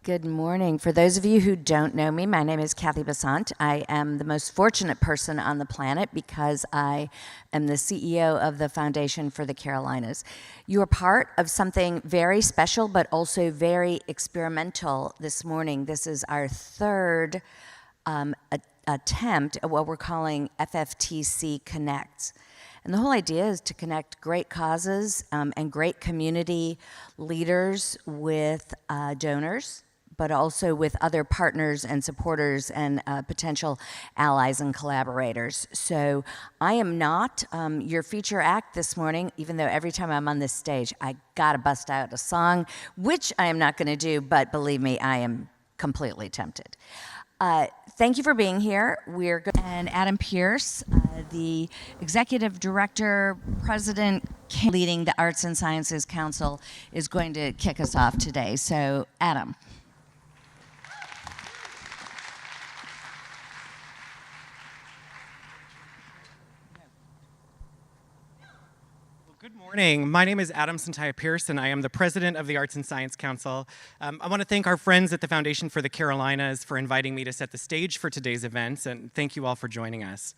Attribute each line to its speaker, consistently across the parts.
Speaker 1: Good morning. For those of you who don't know me, my name is Cathy Bessant. I am the most fortunate person on the planet because I am the CEO of the Foundation for the Carolinas. You are part of something very special, but also very experimental this morning. This is our third attempt at what we're calling FFTC Connects. And the whole idea is to connect great causes and great community leaders with donors, but also with other partners and supporters and potential allies and collaborators. So I am not your feature act this morning, even though every time I'm on this stage, I gotta bust out a song, which I am not gonna do, but believe me, I am completely tempted. Thank you for being here. And Adam Pierce, the Executive Director, President, leading the Arts and Sciences Council, is going to kick us off today. So, Adam.
Speaker 2: Good morning. My name is Adam Santalla Pierce, and I am the president of the Arts and Science Council. I want to thank our friends at the Foundation for the Carolinas for inviting me to set the stage for today's events, and thank you all for joining us.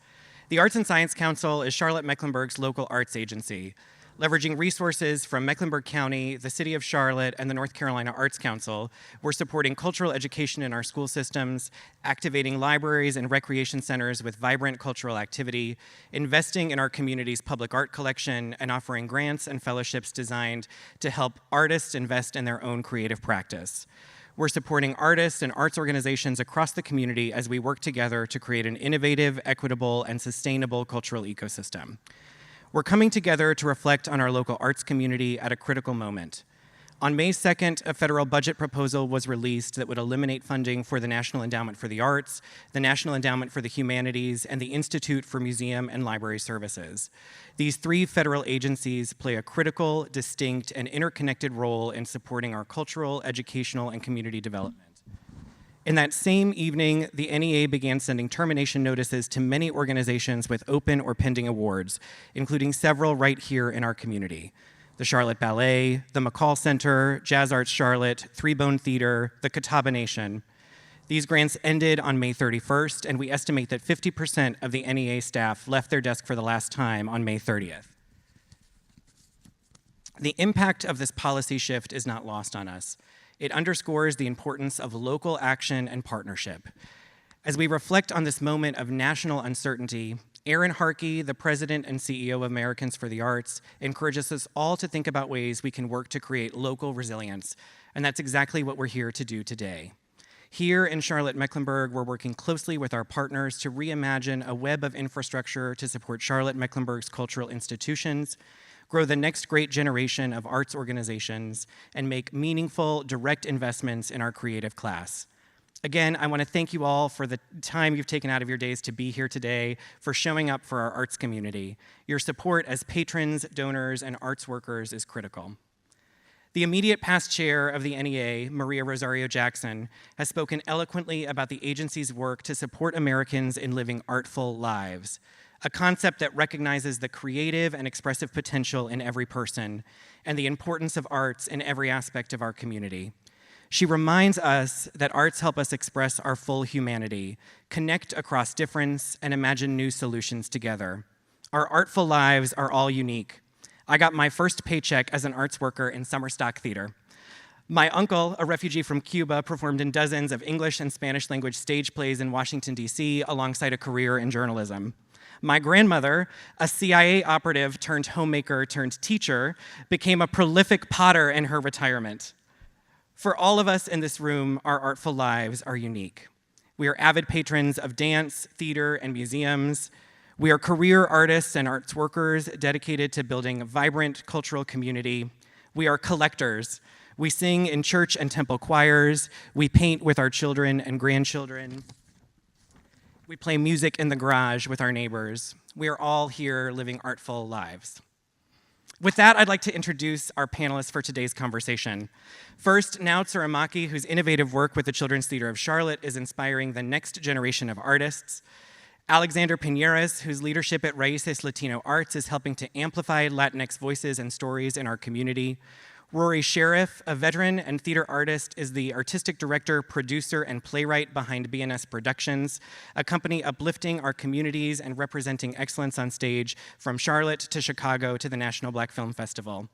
Speaker 2: The Arts and Science Council is Charlotte-Mecklenburg's local arts agency. Leveraging resources from Mecklenburg County, the City of Charlotte, and the North Carolina Arts Council, we're supporting cultural education in our school systems, activating libraries and recreation centers with vibrant cultural activity, investing in our community's public art collection, and offering grants and fellowships designed to help artists invest in their own creative practice. We're supporting artists and arts organizations across the community as we work together to create an innovative, equitable, and sustainable cultural ecosystem. We're coming together to reflect on our local arts community at a critical moment. On May 2nd, a federal budget proposal was released that would eliminate funding for the National Endowment for the Arts, the National Endowment for the Humanities, and the Institute for Museum and Library Services. These three federal agencies play a critical, distinct, and interconnected role in supporting our cultural, educational, and community development. In that same evening, the NEA began sending termination notices to many organizations with open or pending awards, including several right here in our community. The Charlotte Ballet, the McCall Center, Jazz Arts Charlotte, Three Bone Theater, the Catawba Nation. These grants ended on May 31st, and we estimate that 50% of the NEA staff left their desk for the last time on May 30th. The impact of this policy shift is not lost on us. It underscores the importance of local action and partnership. As we reflect on this moment of national uncertainty, Aaron Harkey, the president and CEO of Americans for the Arts, encourages us all to think about ways we can work to create local resilience, and that's exactly what we're here to do today. Here in Charlotte-Mecklenburg, we're working closely with our partners to reimagine a web of infrastructure to support Charlotte-Mecklenburg's cultural institutions, grow the next great generation of arts organizations, and make meaningful, direct investments in our creative class. Again, I want to thank you all for the time you've taken out of your days to be here today, for showing up for our arts community. Your support as patrons, donors, and arts workers is critical. The immediate past chair of the NEA, Maria Rosario Jackson, has spoken eloquently about the agency's work to support Americans in living artful lives, a concept that recognizes the creative and expressive potential in every person and the importance of arts in every aspect of our community. She reminds us that arts help us express our full humanity, connect across difference, and imagine new solutions together. Our artful lives are all unique. I got my first paycheck as an arts worker in summer stock theater. My uncle, a refugee from Cuba, performed in dozens of English and Spanish language stage plays in Washington, D.C., alongside a career in journalism. My grandmother, a CIA operative turned homemaker turned teacher, became a prolific potter in her retirement. For all of us in this room, our artful lives are unique. We are avid patrons of dance, theater, and museums. We are career artists and arts workers dedicated to building a vibrant cultural community. We are collectors. We sing in church and temple choirs. We paint with our children and grandchildren. We play music in the garage with our neighbors. We are all here living artful lives. With that, I'd like to introduce our panelists for today's conversation. First, now Tsurumaki, whose innovative work with the Children's Theater of Charlotte is inspiring the next generation of artists. Alexander Piñeres, whose leadership at Raíces Latino Arts is helping to amplify Latinx voices and stories in our community. Rory Sheriff, a veteran and theater artist, is the artistic director, producer, and playwright behind BNS Productions, a company uplifting our communities and representing excellence on stage from Charlotte to Chicago to the National Black Film Festival.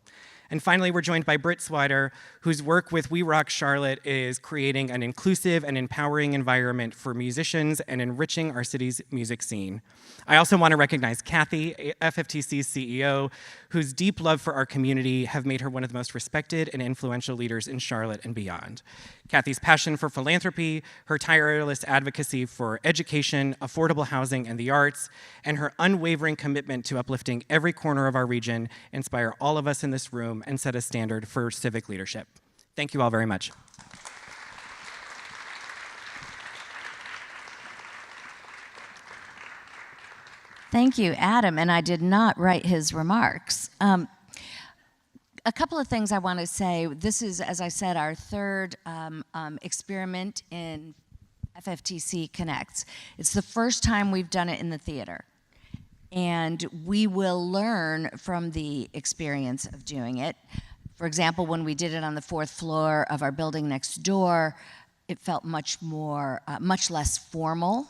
Speaker 2: And finally, we're joined by Brit Swider, whose work with We Rock Charlotte is creating an inclusive and empowering environment for musicians and enriching our city's music scene. I also want to recognize Cathy, FFTC's CEO, whose deep love for our community have made her one of the most respected and influential leaders in Charlotte and beyond. Cathy's passion for philanthropy, her tireless advocacy for education, affordable housing, and the arts, and her unwavering commitment to uplifting every corner of our region inspire all of us in this room and set a standard for civic leadership. Thank you all very much.
Speaker 1: Thank you, Adam, and I did not write his remarks. A couple of things I want to say. This is, as I said, our third experiment in FFTC Connects. It's the first time we've done it in the theater. And we will learn from the experience of doing it. For example, when we did it on the 4th floor of our building next door, it felt much less formal.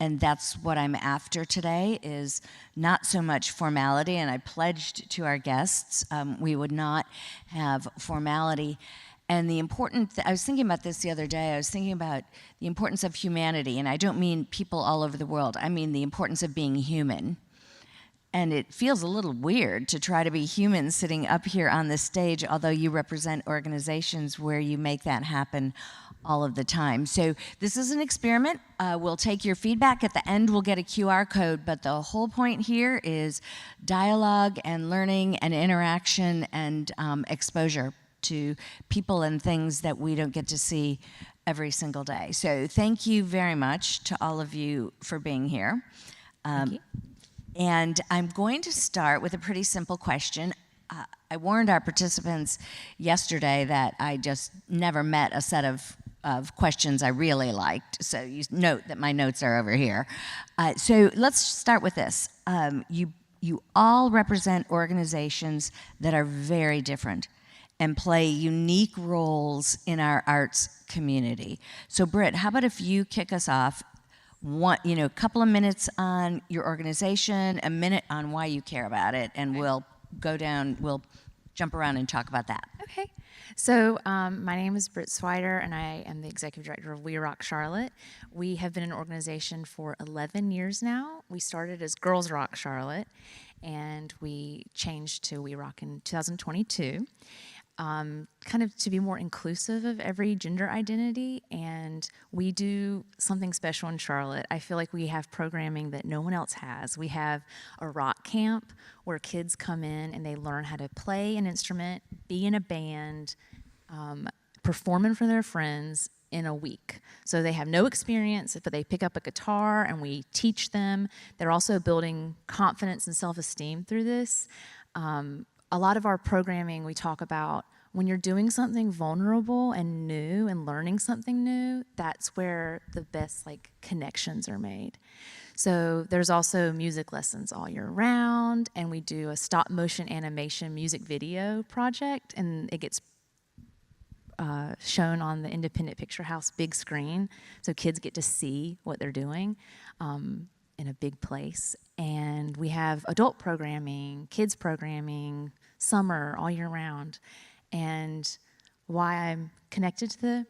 Speaker 1: And that's what I'm after today, is not so much formality. And I pledged to our guests we would not have formality. And I was thinking about this the other day. I was thinking about the importance of humanity. And I don't mean people all over the world. I mean the importance of being human. And it feels a little weird to try to be human sitting up here on this stage, although you represent organizations where you make that happen all of the time. So this is an experiment. We'll take your feedback. At the end, we'll get a QR code, but the whole point here is dialogue and learning and interaction and exposure to people and things that we don't get to see every single day. So thank you very much to all of you for being here.
Speaker 3: Thank you.
Speaker 1: And I'm going to start with a pretty simple question. I warned our participants yesterday that I just never met a set of questions I really liked. So you note that my notes are over here. So let's start with this. You all represent organizations that are very different and play unique roles in our arts community. So Brit, how about if you kick us off? A couple of minutes on your organization, a minute on why you care about it, and we'll jump around and talk about that.
Speaker 3: Okay. So my name is Brit Swider, and I am the executive director of We Rock Charlotte. We have been an organization for 11 years now. We started as Girls Rock Charlotte, and we changed to We Rock in 2022. Kind of to be more inclusive of every gender identity, and we do something special in Charlotte. I feel like we have programming that no one else has. We have a rock camp where kids come in and they learn how to play an instrument, be in a band, performing for their friends in a week. So they have no experience, but they pick up a guitar and we teach them. They're also building confidence and self-esteem through this. A lot of our programming, we talk about when you're doing something vulnerable and new and learning something new, that's where the best connections are made. So there's also music lessons all year round, and we do a stop motion animation music video project, and it gets shown on the Independent Picture House big screen, so kids get to see what they're doing in a big place. And we have adult programming, kids programming, summer, all year round. And why I'm connected to this?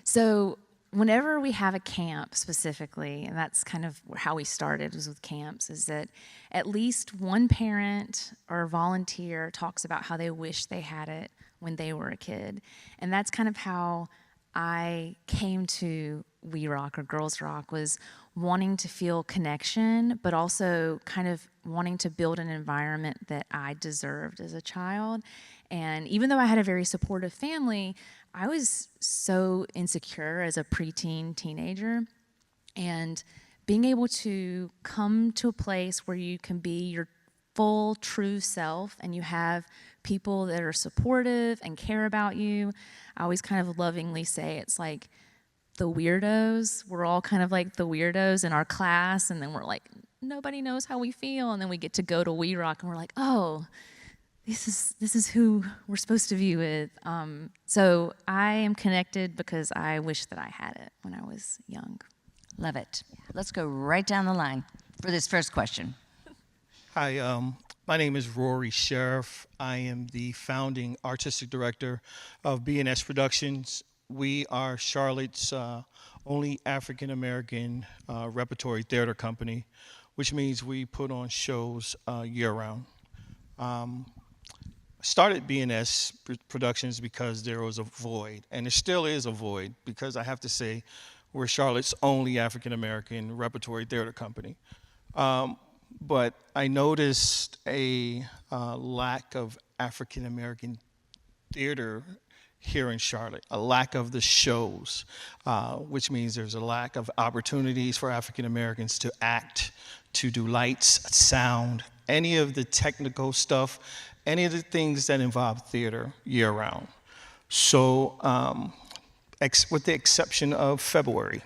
Speaker 3: So whenever we have a camp specifically, and that's kind of how we started, was with camps, is that at least one parent or volunteer talks about how they wish they had it when they were a kid. And that's kind of how I came to We Rock or Girls Rock, was wanting to feel connection, but also kind of wanting to build an environment that I deserved as a child. And even though I had a very supportive family, I was so insecure as a preteen teenager. And being able to come to a place where you can be your full, true self, and you have people that are supportive and care about you. I always kind of lovingly say it's like the weirdos. We're all kind of like the weirdos in our class, and then we're like, nobody knows how we feel, and then we get to go to We Rock, and we're like, oh, this is who we're supposed to be with. So I am connected because I wish that I had it when I was young.
Speaker 1: Love it. Let's go right down the line for this first question.
Speaker 4: Hi, my name is Rory Sheriff. I am the founding artistic director of BNS Productions. We are Charlotte's only African-American repertory theater company, which means we put on shows year-round. Started BNS Productions because there was a void, and there still is a void, because I have to say we're Charlotte's only African-American repertory theater company. But I noticed a lack of African-American theater here in Charlotte, a lack of the shows, which means there's a lack of opportunities for African-Americans to act, to do lights, sound, any of the technical stuff, any of the things that involve theater year-round. So with the exception of February,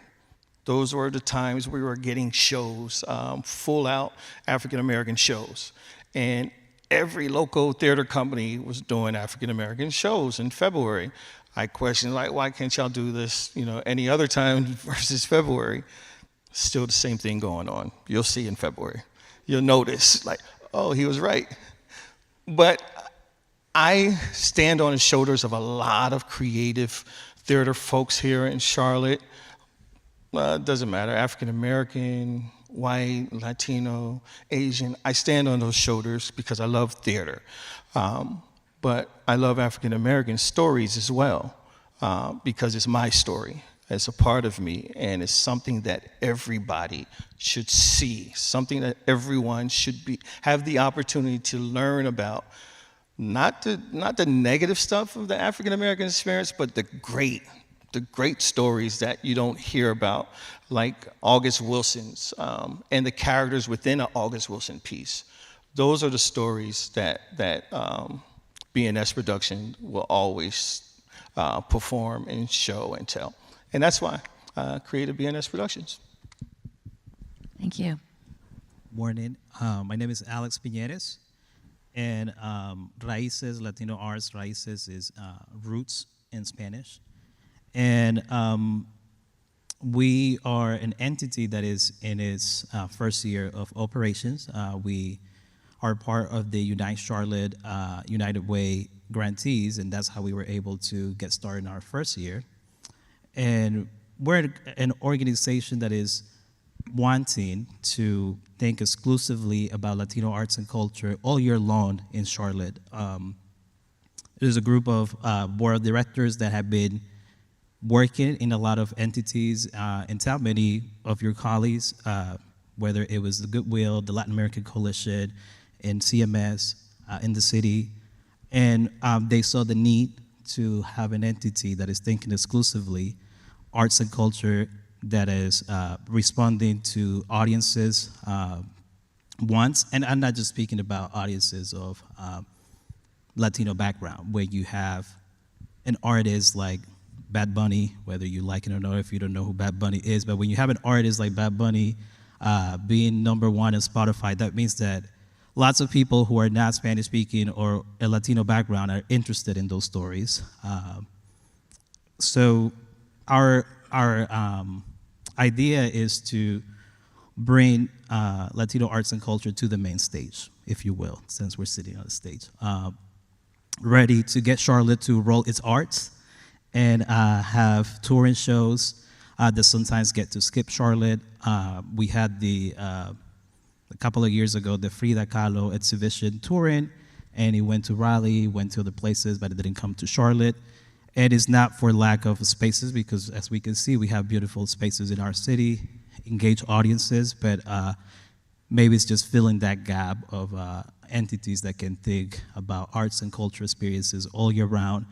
Speaker 4: those were the times we were getting shows, full-out African-American shows. And every local theater company was doing African-American shows in February. I questioned, like, why can't y'all do this, any other time versus February? Still the same thing going on. You'll see in February. You'll notice, like, oh, he was right. But I stand on the shoulders of a lot of creative theater folks here in Charlotte. It doesn't matter, African-American, white, Latino, Asian. I stand on those shoulders because I love theater. But I love African-American stories as well, because it's my story. It's a part of me, and it's something that everybody should see, something that everyone should have the opportunity to learn about. Not the negative stuff of the African-American experience, but the great stories that you don't hear about, like August Wilson's, and the characters within an August Wilson piece. Those are the stories that BNS Production will always perform and show and tell. And that's why I created BNS Productions.
Speaker 1: Thank you.
Speaker 5: Morning. My name is Alex Piñeres, and Raíces, Latino Arts, Raíces is roots in Spanish. And we are an entity that is in its first year of operations. We are part of the Unite Charlotte United Way grantees, and that's how we were able to get started in our first year. And we're an organization that is wanting to think exclusively about Latino arts and culture all year long in Charlotte. There's a group of board of directors that have been working in a lot of entities in town. Many of your colleagues, whether it was the Goodwill, the Latin American Coalition, in CMS, in the city, and they saw the need to have an entity that is thinking exclusively arts and culture, that is responding to audiences' wants, and I'm not just speaking about audiences of Latino background, where you have an artist like Bad Bunny, whether you like it or not, if you don't know who Bad Bunny is, but when you have an artist like Bad Bunny being #1 on Spotify, that means that lots of people who are not Spanish speaking or a Latino background are interested in those stories. So our idea is to bring Latino arts and culture to the main stage, if you will, since we're sitting on the stage. Ready to get Charlotte to roll its arts and have touring shows that sometimes get to skip Charlotte. We had a couple of years ago, the Frida Kahlo exhibition touring, and it went to Raleigh, went to other places, but it didn't come to Charlotte. And it's not for lack of spaces, because as we can see, we have beautiful spaces in our city, engaged audiences, but maybe it's just filling that gap of entities that can think about arts and culture experiences all year round,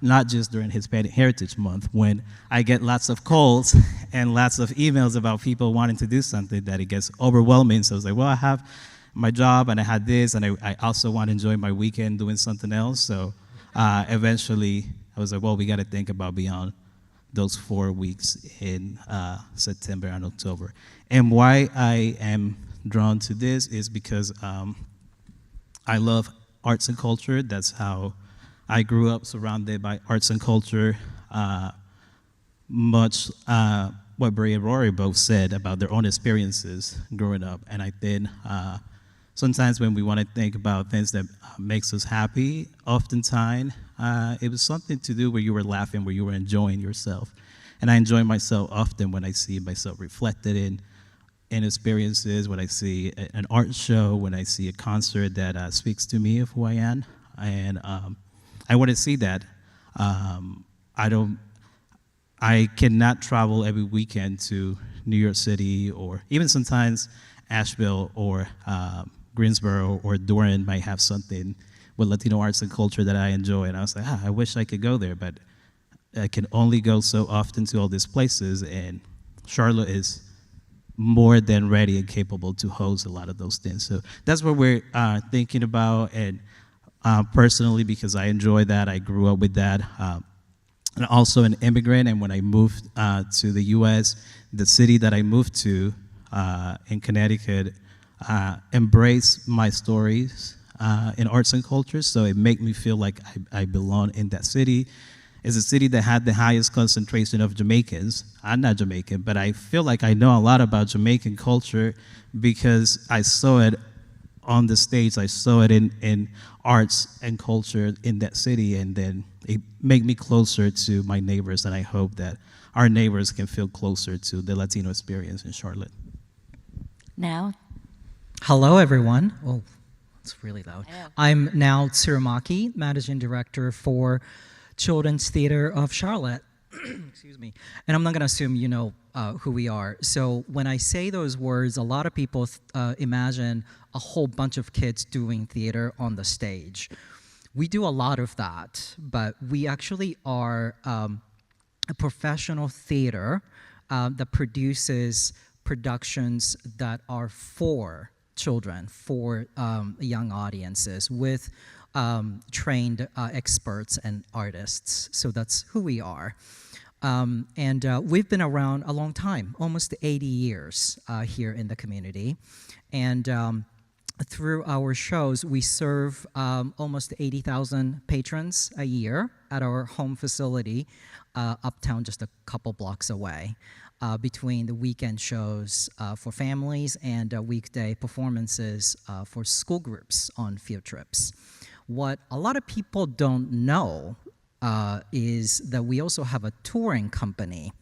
Speaker 5: not just during Hispanic Heritage Month, when I get lots of calls and lots of emails about people wanting to do something that it gets overwhelming. So I was like, well, I have my job and I had this, and I also want to enjoy my weekend doing something else. So eventually I was like, well, we got to think about beyond those 4 weeks in September and October. And why I am drawn to this is because I love arts and culture. That's how I grew up, surrounded by arts and culture. Much what Brit and Rory both said about their own experiences growing up. And I think sometimes when we want to think about things that makes us happy, oftentimes it was something to do where you were laughing, where you were enjoying yourself. And I enjoy myself often when I see myself reflected in experiences, when I see an art show, when I see a concert that speaks to me of who I am. And I want to see that. I cannot travel every weekend to New York City, or even sometimes Asheville or Greensboro or Durham might have something with Latino arts and culture that I enjoy. And I was like, I wish I could go there, but I can only go so often to all these places, and Charlotte is more than ready and capable to host a lot of those things. So that's what we're thinking about, and personally, because I enjoy that, I grew up with that. And also an immigrant, and when I moved to the U.S., the city that I moved to in Connecticut embraced my stories in arts and culture, so it made me feel like I belong in that city. It's a city that had the highest concentration of Jamaicans. I'm not Jamaican, but I feel like I know a lot about Jamaican culture because I saw it on the stage. I saw it in arts and culture in that city, and then it made me closer to my neighbors, and I hope that our neighbors can feel closer to the Latino experience in Charlotte.
Speaker 1: Now,
Speaker 6: Hello, everyone. Oh, it's really loud.
Speaker 1: I know.
Speaker 6: I'm now Tsurumaki, Managing Director for Children's Theater of Charlotte. Excuse me. And I'm not going to assume you know who we are. So when I say those words, a lot of people imagine a whole bunch of kids doing theater on the stage. We do a lot of that, but we actually are a professional theater that produces productions that are for children, for young audiences, with trained experts and artists. So that's who we are. And we've been around a long time, almost 80 years here in the community. And through our shows, we serve almost 80,000 patrons a year at our home facility, uptown, just a couple blocks away, between the weekend shows for families and weekday performances for school groups on field trips. What a lot of people don't know is that we also have a touring company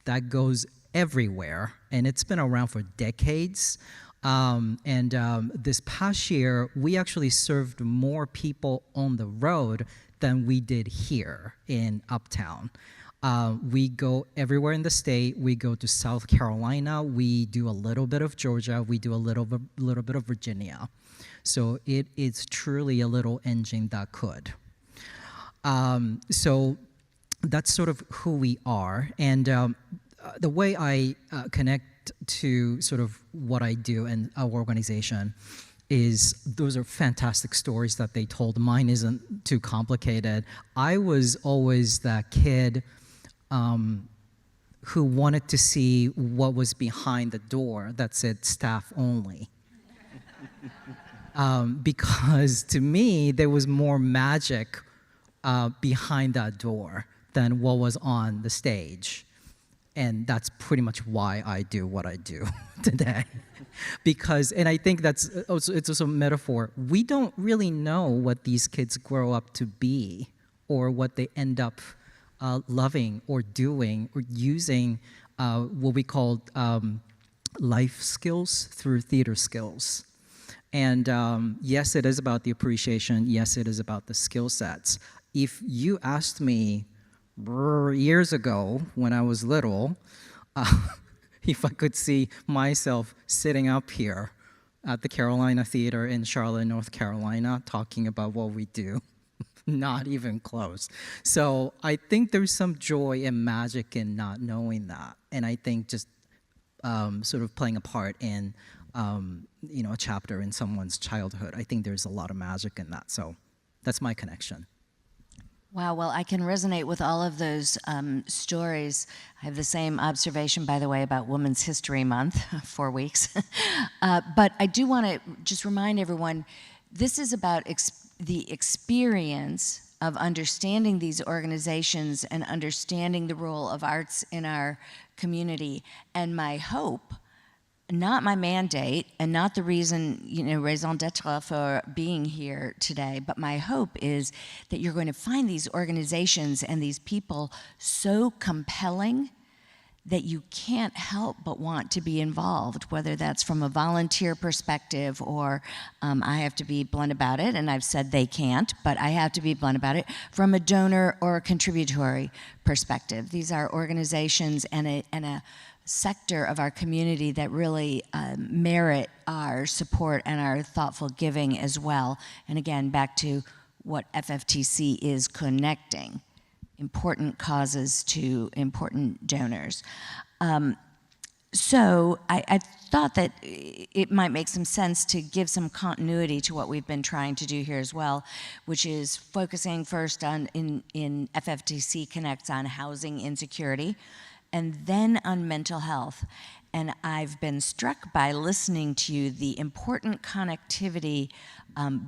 Speaker 6: that goes everywhere, and it's been around for decades. This past year, we actually served more people on the road than we did here in Uptown. We go everywhere in the state. We go to South Carolina. We do a little bit of Georgia. We do a little bit of Virginia. So it is truly a little engine that could. So that's sort of who we are. And the way I connect to sort of what I do and our organization is those are fantastic stories that they told. Mine isn't too complicated. I was always that kid who wanted to see what was behind the door that said staff only. Because to me, there was more magic behind that door than what was on the stage. And that's pretty much why I do what I do today. Because, and I think it's also a metaphor, we don't really know what these kids grow up to be or what they end up loving or doing or using what we call life skills through theater skills. And yes, it is about the appreciation. Yes, it is about the skill sets. If you asked me years ago when I was little, if I could see myself sitting up here at the Carolina Theater in Charlotte, North Carolina, talking about what we do, not even close. So I think there's some joy and magic in not knowing that. And I think just sort of playing a part in a chapter in someone's childhood, I think there's a lot of magic in that. So that's my connection.
Speaker 1: wow, well, I can resonate with all of those stories. I have the same observation, by the way, about Women's History Month, 4 weeks. But I do want to just remind everyone, this is about the experience of understanding these organizations and understanding the role of arts in our community. And my hope, not my mandate, and not the reason, raison d'etre for being here today, but my hope is that you're going to find these organizations and these people so compelling that you can't help but want to be involved, whether that's from a volunteer perspective or I have to be blunt about it, and I've said they can't, but I have to be blunt about it, from a donor or a contributory perspective. These are organizations and a sector of our community that really merit our support and our thoughtful giving as well. And again, back to what FFTC is connecting. Important causes to important donors. So I thought that it might make some sense to give some continuity to what we've been trying to do here as well, which is focusing first on, in FFTC Connects, on housing insecurity, and then on mental health. And I've been struck by listening to you, the important connectivity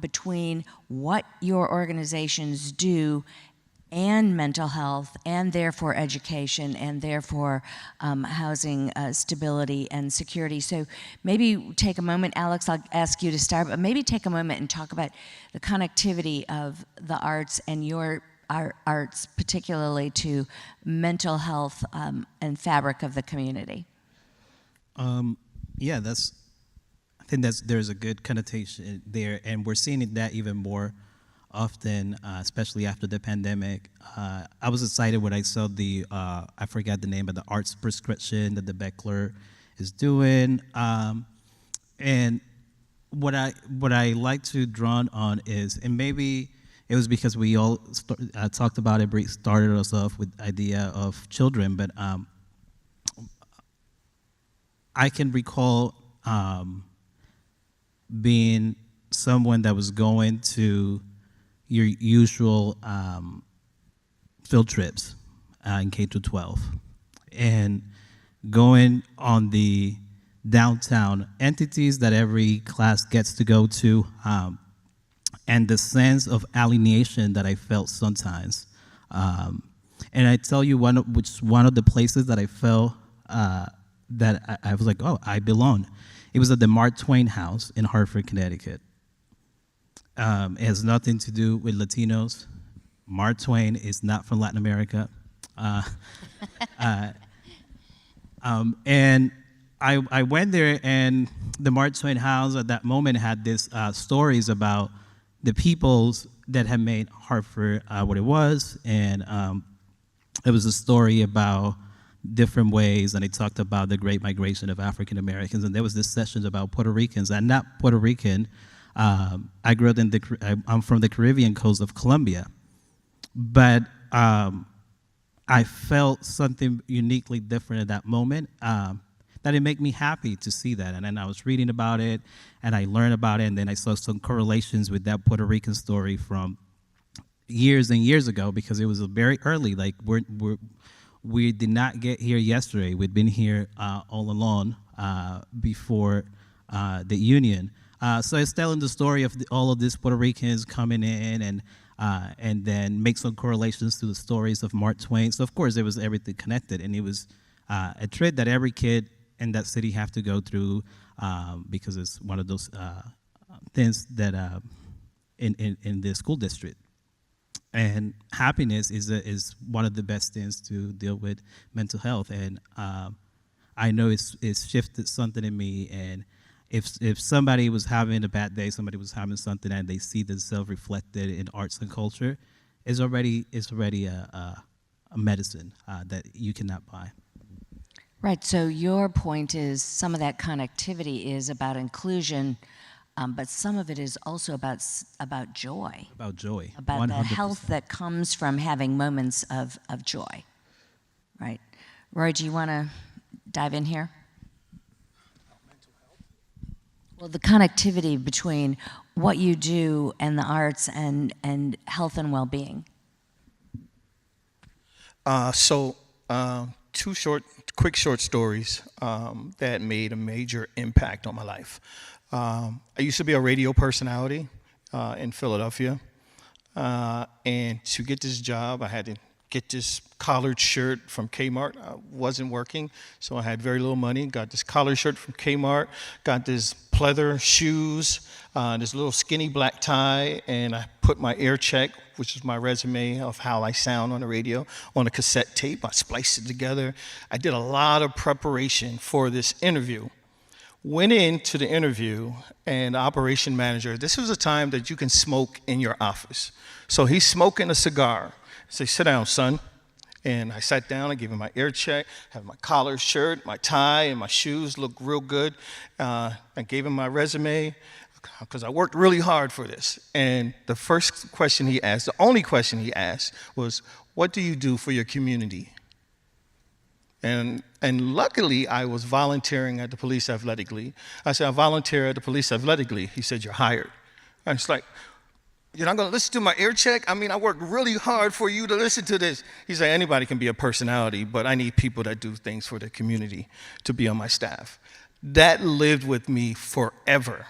Speaker 1: between what your organizations do and mental health, and therefore education, and therefore housing stability and security. So maybe take a moment, Alex, I'll ask you to start, but maybe take a moment and talk about the connectivity of the arts and your arts, particularly to mental health and fabric of the community.
Speaker 5: Yeah, I think there's a good connotation there, and we're seeing that even more often, especially after the pandemic. I was excited when I saw I forgot the name of the arts prescription that the Beckler is doing. And what I like to draw on is, and maybe it was because we all talked about it, Brit started us off with the idea of children, but I can recall being someone that was going to your usual field trips in K-12, and going on the downtown entities that every class gets to go to, and the sense of alienation that I felt sometimes. And I tell you one of the places that I felt that I was like, oh, I belong. It was at the Mark Twain House in Hartford, Connecticut. It has nothing to do with Latinos. Mark Twain is not from Latin America. And I went there, and the Mark Twain House at that moment had this stories about the peoples that had made Hartford what it was. And it was a story about different ways, and they talked about the great migration of African Americans. And there was this session about Puerto Ricans. I'm not Puerto Rican. I grew up I'm from the Caribbean coast of Colombia, but I felt something uniquely different at that moment, that it made me happy to see that. And then I was reading about it, and I learned about it, and then I saw some correlations with that Puerto Rican story from years and years ago, because it was very early. Like, we did not get here yesterday. We'd been here all along before the Union. So it's telling the story of all of these Puerto Ricans coming in, and then make some correlations to the stories of Mark Twain. So of course it was everything connected, and it was a trip that every kid in that city have to go through, because it's one of those things that in the school district. And happiness is one of the best things to deal with mental health, and I know it's shifted something in me. And if somebody was having a bad day, somebody was having something, and they see themselves reflected in arts and culture, it's already a medicine that you cannot buy.
Speaker 1: Right, so your point is some of that connectivity is about inclusion, but some of it is also about joy.
Speaker 5: About joy.
Speaker 1: About
Speaker 5: 100%.
Speaker 1: the health that comes from having moments of joy, right? Rory, do you want to dive in here? Well, the connectivity between what you do and the arts and health and well-being.
Speaker 4: Two quick short stories that made a major impact on my life. I used to be a radio personality in Philadelphia. And to get this job, I had to get this collared shirt from Kmart. I wasn't working, so I had very little money. Got this collared shirt from Kmart, got this pleather shoes, this little skinny black tie, and I put my air check, which is my resume of how I sound on the radio, on a cassette tape. I spliced it together. I did a lot of preparation for this interview. Went into the interview, and the operation manager, this was a time that you can smoke in your office. So he's smoking a cigar. I say, sit down, son. And I sat down, I gave him my air check, have my collar shirt, my tie, and my shoes look real good. I gave him my resume, because I worked really hard for this. And the first question he asked, the only question he asked was, what do you do for your community? And luckily, I was volunteering at the Police Athletic League. I said, I volunteer at the Police Athletic League. He said, you're hired. And it's like, you're not going to listen to my air check? I mean, I worked really hard for you to listen to this. He said, anybody can be a personality, but I need people that do things for the community to be on my staff. That lived with me forever.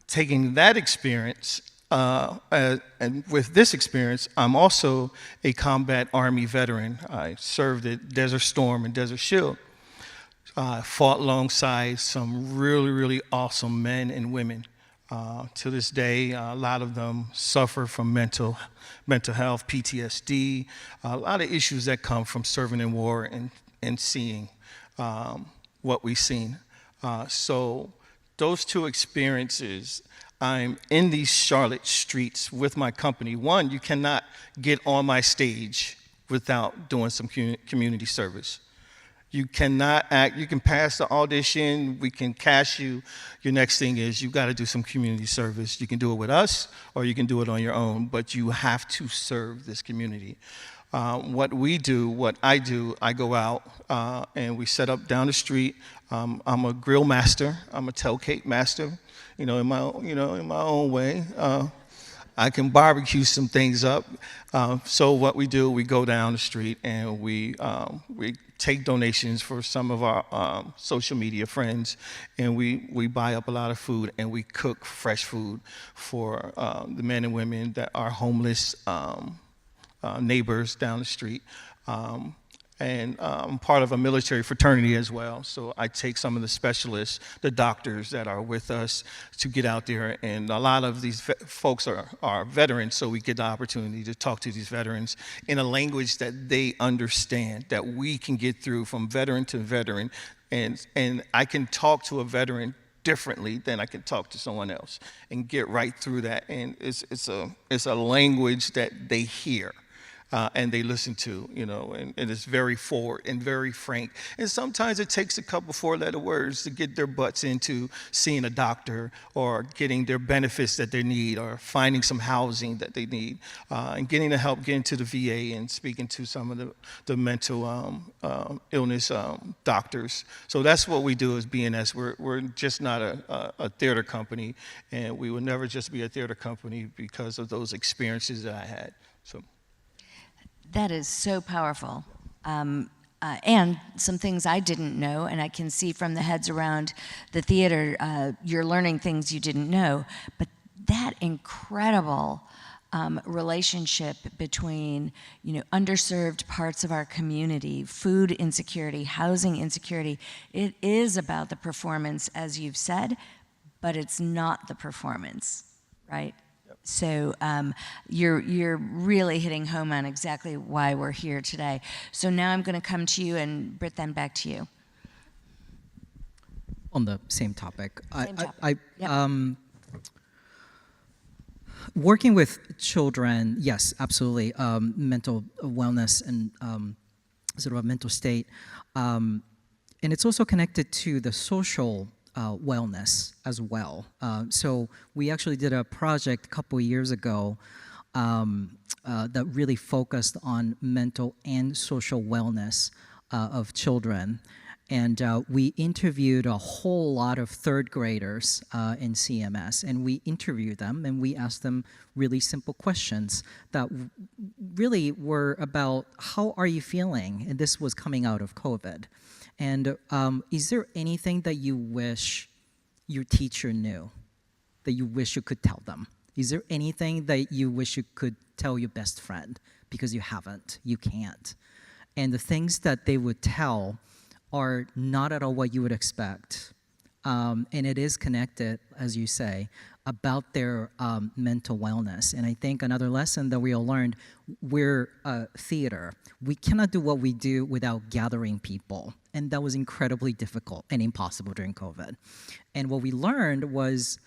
Speaker 4: Taking that experience, and with this experience, I'm also a combat Army veteran. I served at Desert Storm and Desert Shield. Fought alongside some really, really awesome men and women. To this day, a lot of them suffer from mental health, PTSD, a lot of issues that come from serving in war and seeing what we've seen. So those two experiences, I'm in these Charlotte streets with my company. One, you cannot get on my stage without doing some community service. You cannot act, you can pass the audition, we can cast you. Your next thing is you got to do some community service. You can do it with us or you can do it on your own, but you have to serve this community. What I do, I go out and we set up down the street. I'm a grill master, I'm a tailgate master, in my own way. I can barbecue some things up. So what we do, we go down the street and we take donations for some of our social media friends, and we buy up a lot of food and we cook fresh food for the men and women that are homeless neighbors down the street. And I'm part of a military fraternity as well, so I take some of the specialists, the doctors that are with us to get out there, and a lot of these folks are veterans, so we get the opportunity to talk to these veterans in a language that they understand, that we can get through from veteran to veteran, and I can talk to a veteran differently than I can talk to someone else and get right through that, and it's a language that they hear. And they listen to, and it's very forward and very frank. And sometimes it takes a couple four-letter words to get their butts into seeing a doctor or getting their benefits that they need or finding some housing that they need and getting the help getting to the VA and speaking to some of the mental illness doctors. So that's what we do as BNS. We're just not a theater company, and we will never just be a theater company because of those experiences that I had. So.
Speaker 1: That is so powerful. And some things I didn't know, and I can see from the heads around the theater, you're learning things you didn't know. But that incredible relationship between, underserved parts of our community, food insecurity, housing insecurity, it is about the performance, as you've said, but it's not the performance, right? So you're really hitting home on exactly why we're here today. So now I'm going to come to you, and Brit, then back to you.
Speaker 6: On the same topic.
Speaker 1: Yep.
Speaker 6: Working with children, yes, absolutely. Mental wellness and sort of a mental state. And it's also connected to the social wellness as well. So we actually did a project a couple of years ago that really focused on mental and social wellness of children. And we interviewed a whole lot of third graders in CMS, and we interviewed them and we asked them really simple questions that really were about how are you feeling? And this was coming out of COVID. And is there anything that you wish your teacher knew, that you wish you could tell them? Is there anything that you wish you could tell your best friend because you haven't, you can't? And the things that they would tell are not at all what you would expect. And it is connected, as you say, about their mental wellness. And I think another lesson that we all learned, we're theater. We cannot do what we do without gathering people. And that was incredibly difficult and impossible during COVID. And what we learned was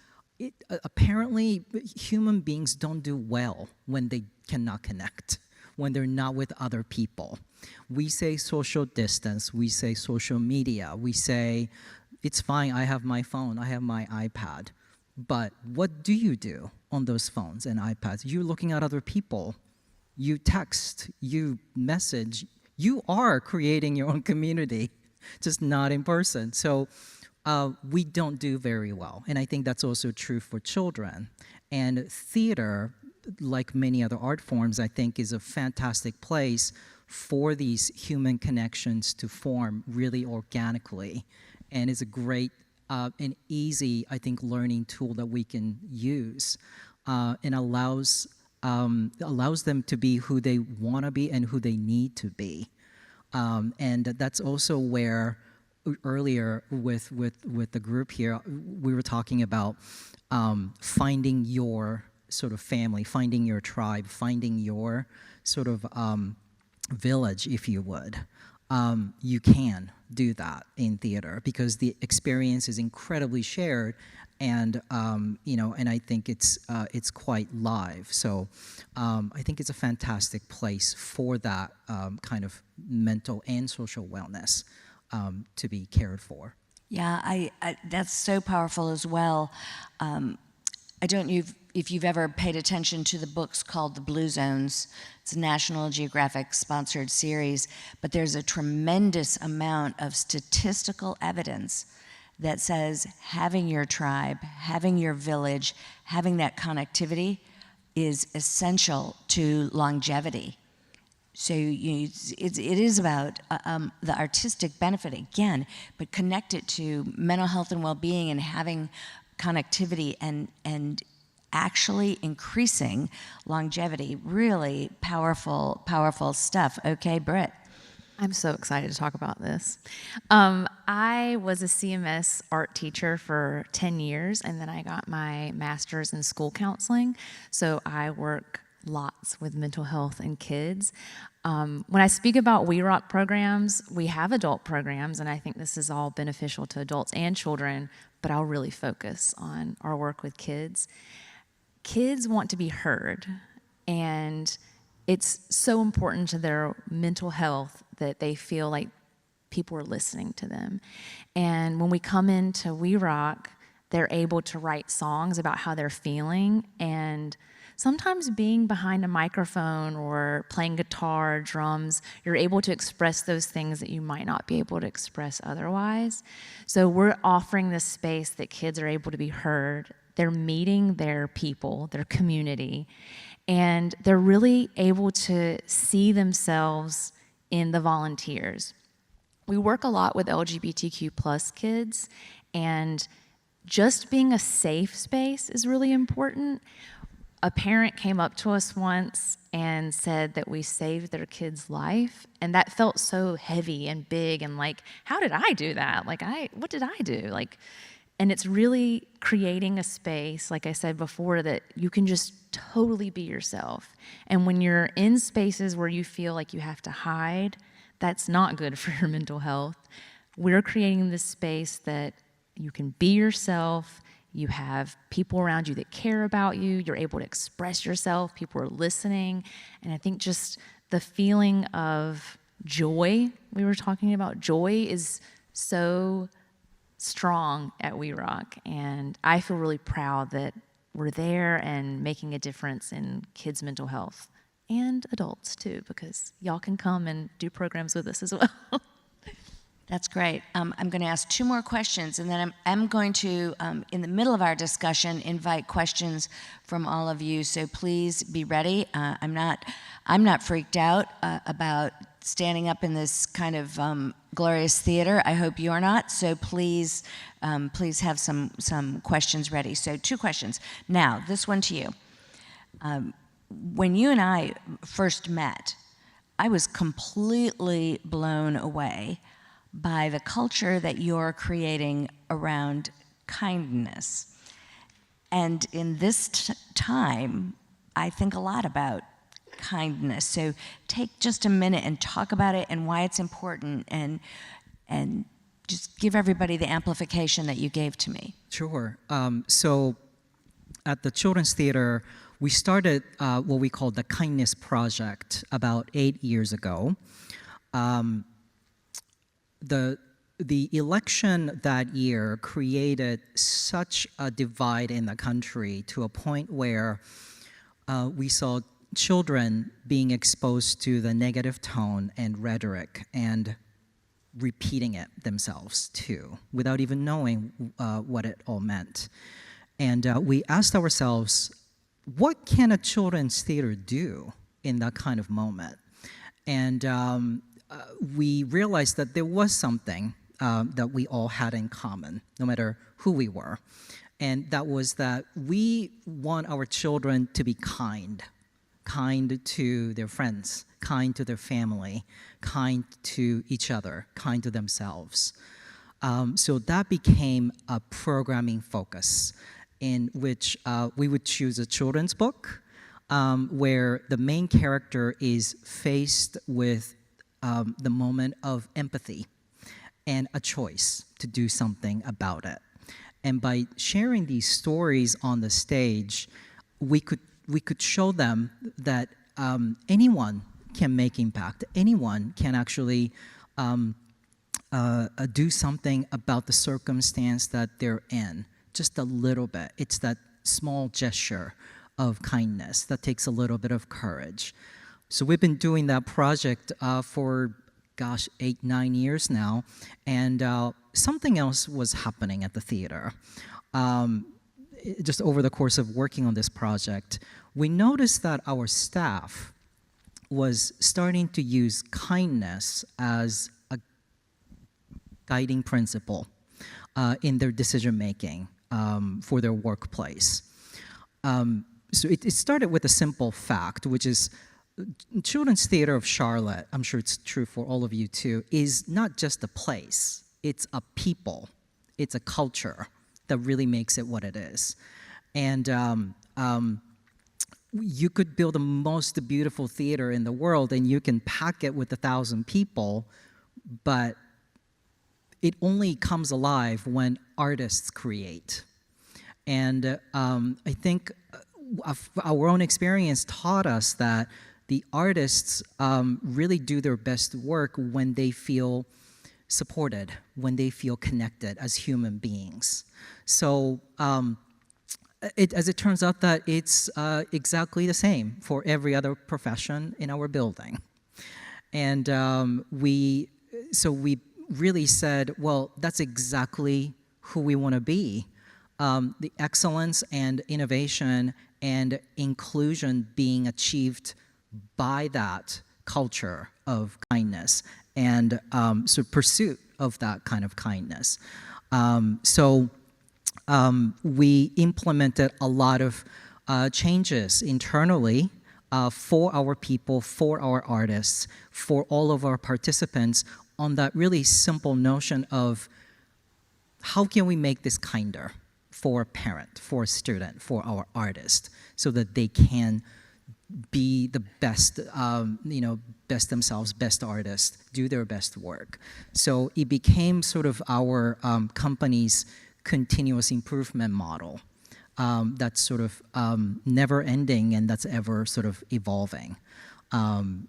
Speaker 6: apparently human beings don't do well when they cannot connect, when they're not with other people. We say social distance, we say social media, we say, it's fine, I have my phone, I have my iPad. But what do you do on those phones and iPads? You're looking at other people. You text, you message. You are creating your own community, just not in person. So we don't do very well. And I think that's also true for children. And theater, like many other art forms, I think is a fantastic place for these human connections to form really organically. And it's a great an easy, I think, learning tool that we can use, and allows them to be who they want to be and who they need to be. And that's also where earlier with the group here, we were talking about finding your sort of family, finding your tribe, finding your sort of village, if you would. You can do that in theater because the experience is incredibly shared, and and I think it's quite live. So I think it's a fantastic place for that kind of mental and social wellness to be cared for.
Speaker 1: Yeah, I that's so powerful as well. I don't know if you've ever paid attention to the books called The Blue Zones. It's a National Geographic sponsored series, but there's a tremendous amount of statistical evidence that says having your tribe, having your village, having that connectivity is essential to longevity. So it is about the artistic benefit again, but connect it to mental health and well-being and having connectivity and actually increasing longevity. Really powerful stuff. Okay, Brit.
Speaker 3: I'm so excited to talk about this. I was a CMS art teacher for 10 years, and then I got my master's in school counseling. So I work lots with mental health and kids. When I speak about We Rock programs, we have adult programs, and I think this is all beneficial to adults and children, but I'll really focus on our work with kids. Kids want to be heard, and it's so important to their mental health that they feel like people are listening to them. And when we come into We Rock, they're able to write songs about how they're feeling, and sometimes being behind a microphone or playing guitar, drums, you're able to express those things that you might not be able to express otherwise. So we're offering this space that kids are able to be heard. They're meeting their people, their community, and they're really able to see themselves in the volunteers. We work a lot with LGBTQ plus kids, and just being a safe space is really important. A parent came up to us once and said that we saved their kid's life, and that felt so heavy and big and like, how did I do that? Like, what did I do? And it's really creating a space, like I said before, that you can just totally be yourself. And when you're in spaces where you feel like you have to hide, that's not good for your mental health. We're creating this space that you can be yourself. You have people around you that care about you. You're able to express yourself. People are listening. And I think just the feeling of joy, we were talking about, joy is so strong at We Rock. And I feel really proud that we're there and making a difference in kids' mental health and adults too, because y'all can come and do programs with us as well.
Speaker 1: That's great. I'm going to ask two more questions, and then I'm going to, in the middle of our discussion, invite questions from all of you. So please be ready. I'm not freaked out about standing up in this kind of glorious theater. I hope you're not. So please, please have some questions ready. So 2 questions. Now, this one to you. When you and I first met, I was completely blown away by the culture that you're creating around kindness. And in this time, I think a lot about kindness. So take just a minute and talk about it and why it's important, and just give everybody the amplification that you gave to me.
Speaker 6: Sure. So at the Children's Theater, we started what we call the Kindness Project about 8 years ago. The election that year created such a divide in the country to a point where we saw children being exposed to the negative tone and rhetoric and repeating it themselves too, without even knowing what it all meant. And we asked ourselves, what can a children's theater do in that kind of moment? And we realized that there was something that we all had in common, no matter who we were. And that was that we want our children to be kind to their friends, kind to their family, kind to each other, kind to themselves. So that became a programming focus in which we would choose a children's book where the main character is faced with the moment of empathy and a choice to do something about it. And by sharing these stories on the stage, we could show them that anyone can make impact. Anyone can actually do something about the circumstance that they're in, just a little bit. It's that small gesture of kindness that takes a little bit of courage. So we've been doing that project for, 8-9 years now, and something else was happening at the theater. Just over the course of working on this project, we noticed that our staff was starting to use kindness as a guiding principle in their decision-making for their workplace. So it started with a simple fact, which is Children's Theater of Charlotte, I'm sure it's true for all of you too, is not just a place, it's a people, it's a culture that really makes it what it is. And you could build the most beautiful theater in the world and you can pack it with 1,000 people, but it only comes alive when artists create. And I think our own experience taught us that the artists really do their best work when they feel supported, when they feel connected as human beings. So as it turns out that it's exactly the same for every other profession in our building. And we really said, well, that's exactly who we want to be. The excellence and innovation and inclusion being achieved by that culture of kindness and pursuit of that kind of kindness. We implemented a lot of changes internally for our people, for our artists, for all of our participants on that really simple notion of how can we make this kinder for a parent, for a student, for our artist, so that they can be the best, best themselves, best artists, do their best work. So it became sort of our company's continuous improvement model that's sort of never ending and that's ever sort of evolving.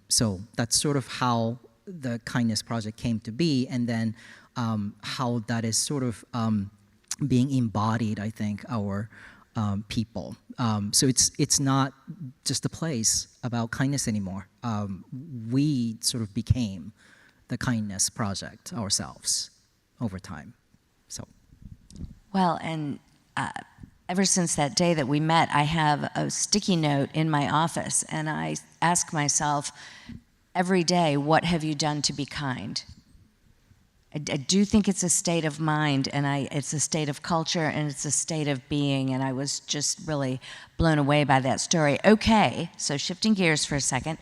Speaker 6: So that's sort of how the Kindness Project came to be, and then how that is sort of being embodied, I think, our people. So it's not just a place about kindness anymore. We sort of became the Kindness Project ourselves over time. So.
Speaker 1: Well, and ever since that day that we met, I have a sticky note in my office, and I ask myself, every day, what have you done to be kind? I do think it's a state of mind, and it's a state of culture, and it's a state of being, and I was just really blown away by that story. Okay, so shifting gears for a second,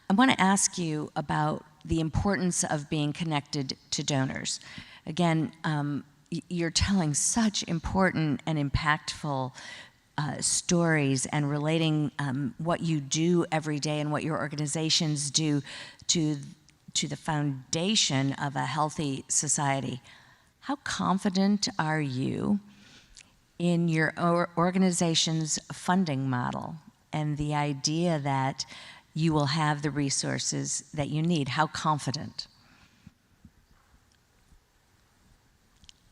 Speaker 1: I want to ask you about the importance of being connected to donors. Again, you're telling such important and impactful stories and relating what you do every day and what your organizations do to the foundation of a healthy society. How confident are you in your organization's funding model and the idea that you will have the resources that you need? How confident?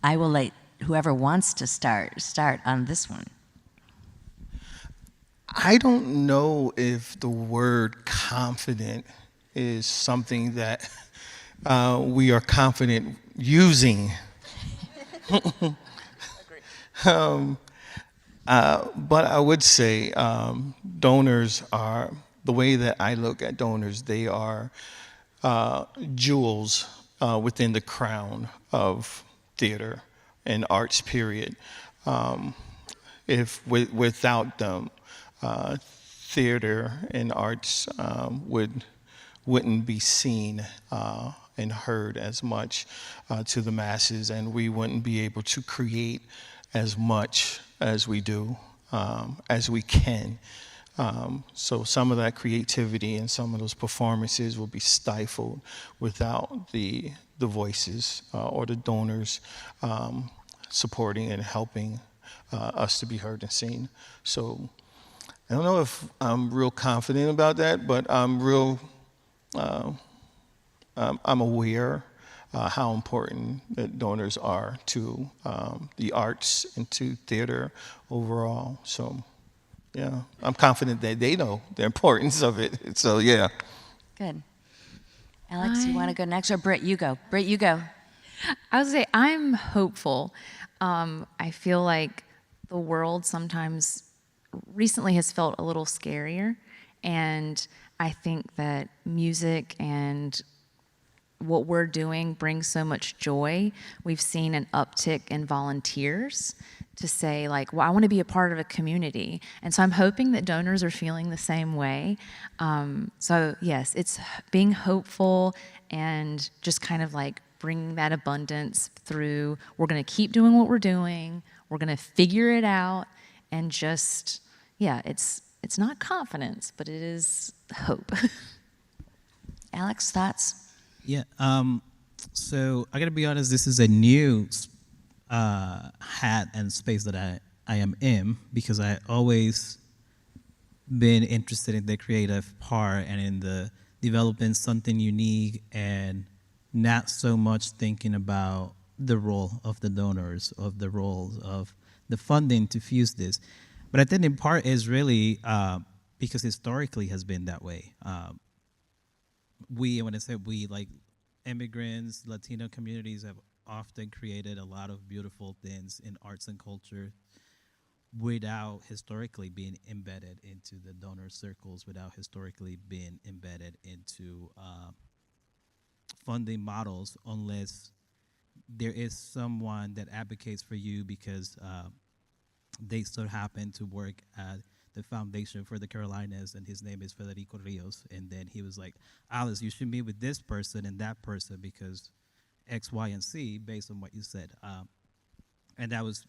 Speaker 1: I will let whoever wants to start on this one.
Speaker 4: I don't know if the word confident is something that we are confident using. But I would say donors are, the way that I look at donors, they are jewels within the crown of theater and arts, period. Without them, theater and arts wouldn't be seen and heard as much to the masses, and we wouldn't be able to create as much as we do, as we can. So some of that creativity and some of those performances will be stifled without the voices or the donors supporting and helping us to be heard and seen. So I don't know if I'm real confident about that, but I'm aware how important that donors are to the arts and to theater overall. So, yeah, I'm confident that they know the importance of it. So, yeah.
Speaker 1: Good. Alex, you want to go next? Or Brit, you go. Brit, you go.
Speaker 3: I would say I'm hopeful. I feel like the world sometimes recently has felt a little scarier, and I think that music and what we're doing brings so much joy. We've seen an uptick in volunteers to say, like, well, I want to be a part of a community. And so I'm hoping that donors are feeling the same way. So yes, it's being hopeful and just kind of like bringing that abundance through. We're going to keep doing what we're doing. We're going to figure it out, and just, yeah, it's not confidence, but it is hope.
Speaker 1: Alex, thoughts?
Speaker 5: Yeah. So I gotta be honest. This is a new hat and space that I am in, because I always been interested in the creative part and in the developing something unique, and not so much thinking about the role of the donors, of the role of the funding to fuse this. But I think in part is really because historically has been that way. When I say we, like immigrants, Latino communities have often created a lot of beautiful things in arts and culture without historically being embedded into the donor circles, without historically being embedded into funding models, unless there is someone that advocates for you because they so happen to work at the Foundation for the Carolinas, and his name is Federico Rios, and then he was like, Alice, you should meet with this person and that person because X, Y, and Z based on what you said. And that was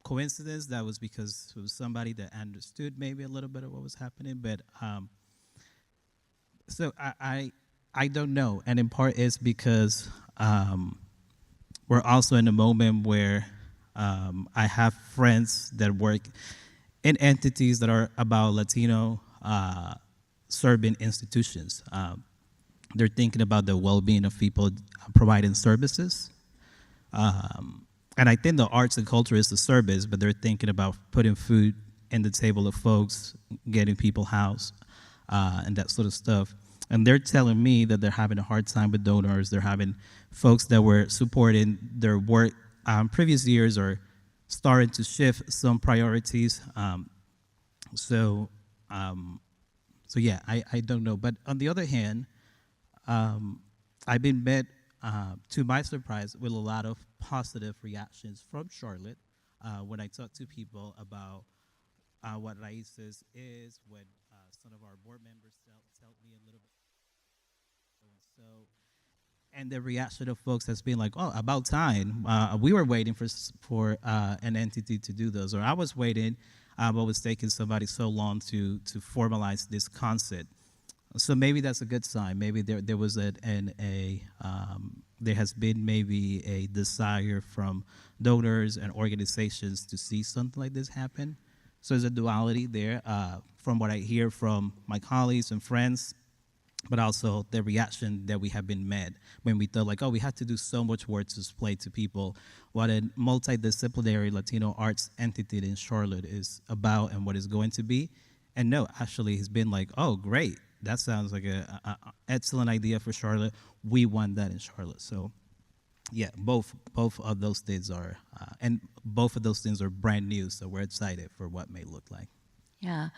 Speaker 5: coincidence. That was because it was somebody that understood maybe a little bit of what was happening. But so I don't know. And in part it's because we're also in a moment where I have friends that work in entities that are about Latino serving institutions. They're thinking about the well-being of people providing services. And I think the arts and culture is the service, but they're thinking about putting food in the table of folks, getting people housed, and that sort of stuff. And they're telling me that they're having a hard time with donors. They're having folks that were supporting their work previous years or starting to shift some priorities. So yeah, I don't know. But on the other hand, I've been met, to my surprise, with a lot of positive reactions from Charlotte when I talk to people about what Raíces is, when some of our board members tell me a little bit. So, and the reaction of folks has been like, "Oh, about time. We were waiting for an entity to do those, or I was waiting, but was taking somebody so long to formalize this concept." So maybe that's a good sign. Maybe there was there has been maybe a desire from donors and organizations to see something like this happen. So there's a duality there from what I hear from my colleagues and friends, but also the reaction that we have been met when we thought like, oh, we have to do so much work to explain to people what a multidisciplinary Latino arts entity in Charlotte is about and what it's going to be. And no, actually, it's been like, oh, great. That sounds like a excellent idea for Charlotte. We want that in Charlotte. So, yeah, both of those things are, and both of those things are brand new. So we're excited for what may look like.
Speaker 1: Yeah.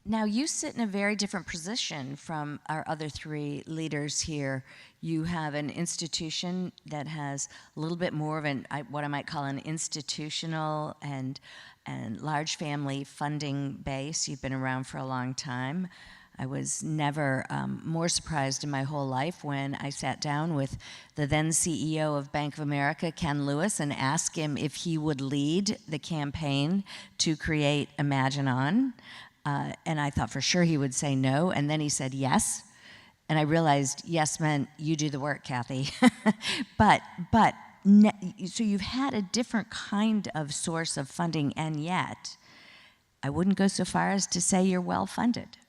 Speaker 1: Now you sit in a very different position from our other three leaders here. You have an institution that has a little bit more of what I might call an institutional and large family funding base. You've been around for a long time. I was never more surprised in my whole life when I sat down with the then CEO of Bank of America, Ken Lewis, and asked him if he would lead the campaign to create Imagine On. And I thought for sure he would say no, and then he said yes. And I realized yes meant you do the work, Cathy. So you've had a different kind of source of funding, and yet I wouldn't go so far as to say you're well funded.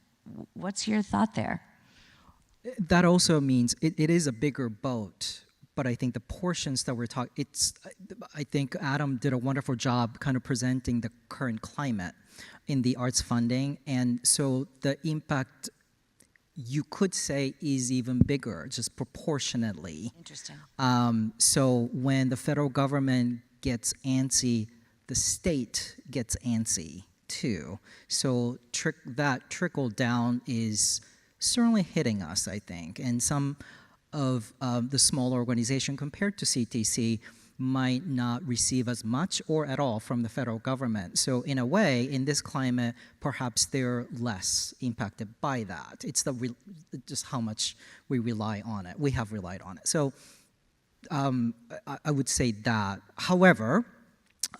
Speaker 1: What's your thought there?
Speaker 6: That also means it is a bigger boat, but I think the portions that we're talking, I think Adam did a wonderful job kind of presenting the current climate in the arts funding, and so the impact, you could say, is even bigger, just proportionately.
Speaker 1: Interesting.
Speaker 6: So when the federal government gets antsy, the state gets antsy too. So that trickle down is certainly hitting us, I think. And some of the smaller organization compared to CTC might not receive as much or at all from the federal government. So in a way, in this climate, perhaps they're less impacted by that. It's just how much we rely on it. We have relied on it. So I would say that. However,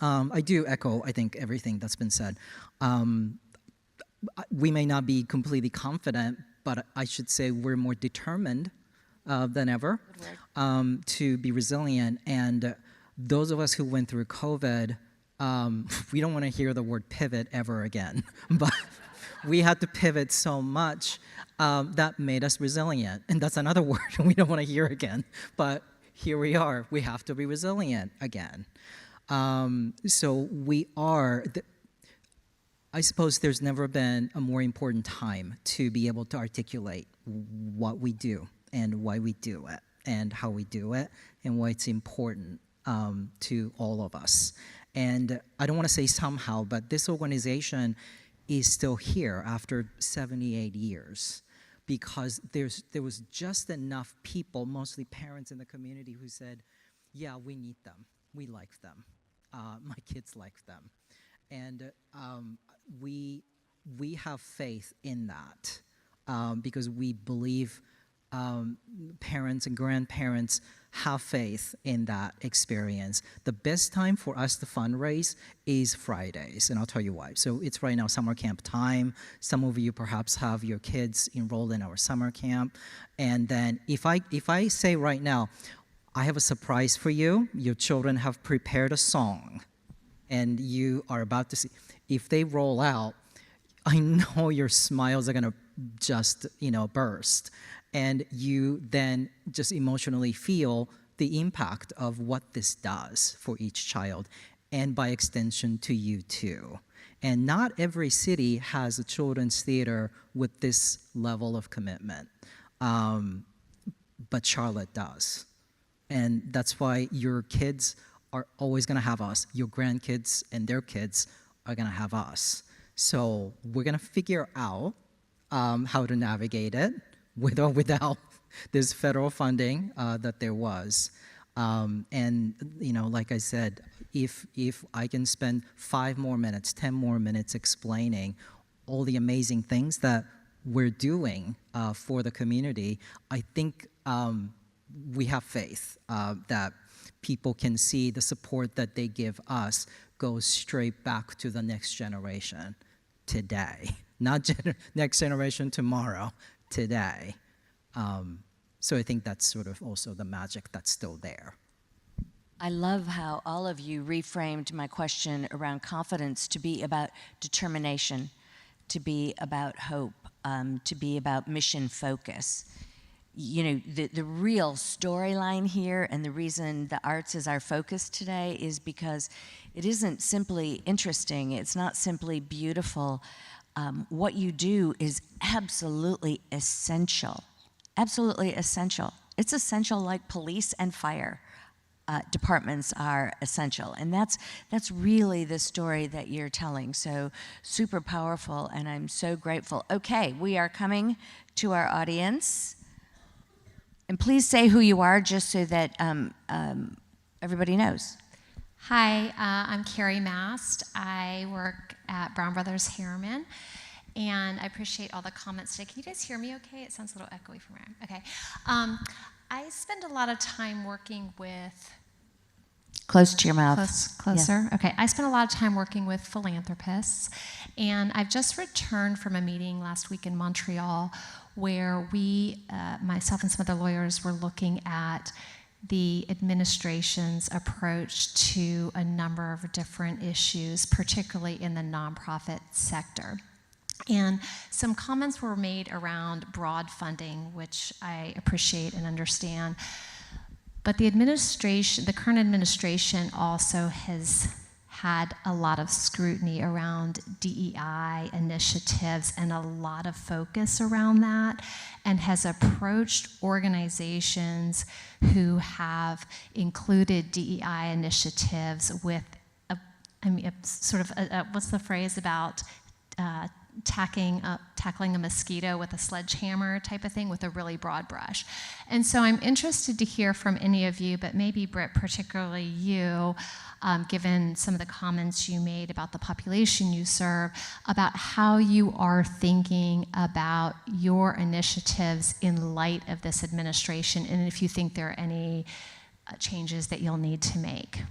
Speaker 6: I do echo, I think, everything that's been said. We may not be completely confident, but I should say we're more determined than ever to be resilient. And those of us who went through COVID, we don't want to hear the word pivot ever again. But we had to pivot so much that made us resilient. And that's another word we don't want to hear again. But here we are. We have to be resilient again. So we are, I suppose there's never been a more important time to be able to articulate what we do and why we do it and how we do it and why it's important to all of us. And I don't want to say somehow, but this organization is still here after 78 years because there was just enough people, mostly parents in the community, who said, yeah, we need them. We like them. My kids like them. And we have faith in that because we believe parents and grandparents have faith in that experience. The best time for us to fundraise is Fridays, and I'll tell you why. So it's right now summer camp time. Some of you perhaps have your kids enrolled in our summer camp. And then if I say right now, I have a surprise for you. Your children have prepared a song, and you are about to see. If they roll out, I know your smiles are gonna just, burst, and you then just emotionally feel the impact of what this does for each child, and by extension to you too. And not every city has a children's theater with this level of commitment, but Charlotte does. And that's why your kids are always going to have us. Your grandkids and their kids are going to have us. So we're going to figure out how to navigate it. with or without this federal funding that there was. And like I said, if I can spend 5 more minutes, 10 more minutes explaining all the amazing things that we're doing for the community, I think we have faith that people can see the support that they give us goes straight back to the next generation today, not next generation tomorrow, today. So I think that's sort of also the magic that's still there.
Speaker 1: I love how all of you reframed my question around confidence to be about determination, to be about hope, to be about mission focus. You know, the real storyline here and the reason the arts is our focus today is because it isn't simply interesting, it's not simply beautiful. What you do is absolutely essential. Absolutely essential. It's essential like police and fire departments are essential. And that's really the story that you're telling. So super powerful, and I'm so grateful. Okay, we are coming to our audience. And please say who you are just so that everybody knows.
Speaker 7: Hi, I'm Carrie Mast. I work at Brown Brothers Harriman, and I appreciate all the comments today. Can you guys hear me okay? It sounds a little echoey from where I am. Okay. I spend a lot of time working with...
Speaker 1: Close to your mouth.
Speaker 7: Closer?
Speaker 1: Yes.
Speaker 7: Okay. I spend a lot of time working with philanthropists, and I've just returned from a meeting last week in Montreal where we, myself and some other lawyers, were looking at the administration's approach to a number of different issues, particularly in the nonprofit sector. And some comments were made around broad funding, which I appreciate and understand. But the current administration also has had a lot of scrutiny around DEI initiatives and a lot of focus around that, and has approached organizations who have included DEI initiatives with what's the phrase about tackling a mosquito with a sledgehammer type of thing, with a really broad brush. And so I'm interested to hear from any of you, but maybe Brit, particularly you, given some of the comments you made about the population you serve, about how you are thinking about your initiatives in light of this administration, and if you think there are any changes that you'll need to make.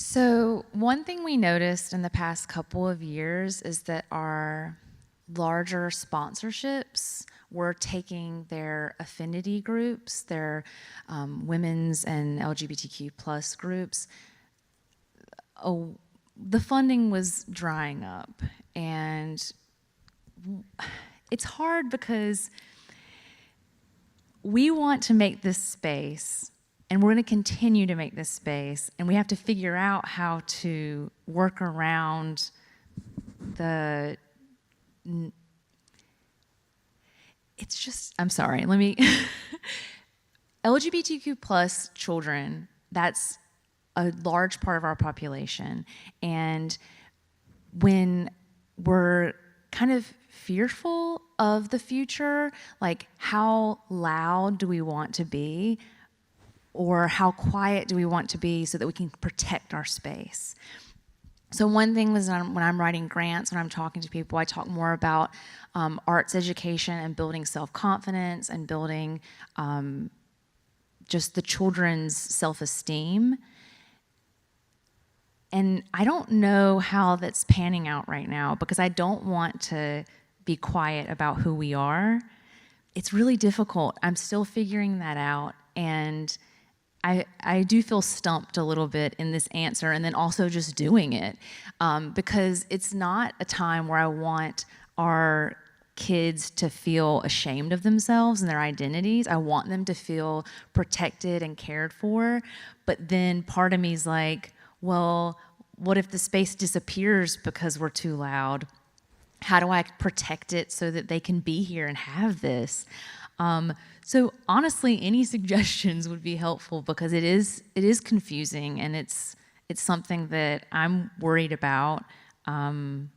Speaker 3: So one thing we noticed in the past couple of years is that our larger sponsorships were taking their affinity groups, their women's and LGBTQ plus groups. The funding was drying up, and it's hard because we want to make this space, and we're going to continue to make this space, and we have to figure out how to work around the... It's just, I'm sorry, let me... LGBTQ plus children, that's a large part of our population. And when we're kind of fearful of the future, like how loud do we want to be? Or how quiet do we want to be so that we can protect our space? So one thing was when I'm writing grants, when I'm talking to people, I talk more about arts education and building self-confidence and building just the children's self-esteem. And I don't know how that's panning out right now because I don't want to be quiet about who we are. It's really difficult. I'm still figuring that out. And I do feel stumped a little bit in this answer, and then also just doing it because it's not a time where I want our kids to feel ashamed of themselves and their identities. I want them to feel protected and cared for, but then part of me is like, well, what if the space disappears because we're too loud? How do I protect it so that they can be here and have this? So honestly, any suggestions would be helpful because it is confusing, and it's something that I'm worried about. And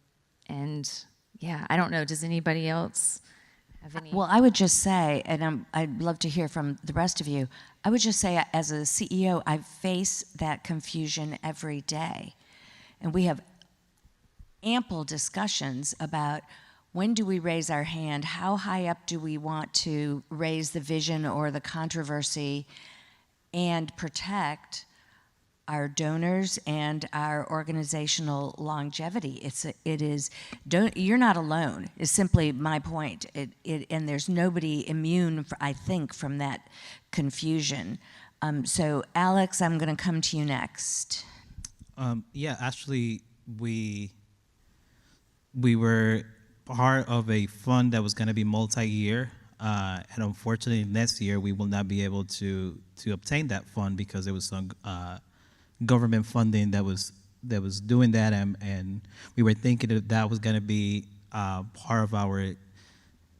Speaker 3: yeah, I don't know. Does anybody else have any?
Speaker 1: Well, I would just say, and I'd love to hear from the rest of you, I would just say as a CEO, I face that confusion every day. And we have ample discussions about when do we raise our hand, how high up do we want to raise the vision or the controversy and protect our donors and our organizational longevity. You're not alone, is simply my point. And there's nobody immune, I think, from that confusion. So Alex, I'm gonna come to you next.
Speaker 5: Yeah, actually, we were part of a fund that was going to be multi-year, and unfortunately, next year we will not be able to obtain that fund because there was some government funding that was doing that, and we were thinking that was going to be part of our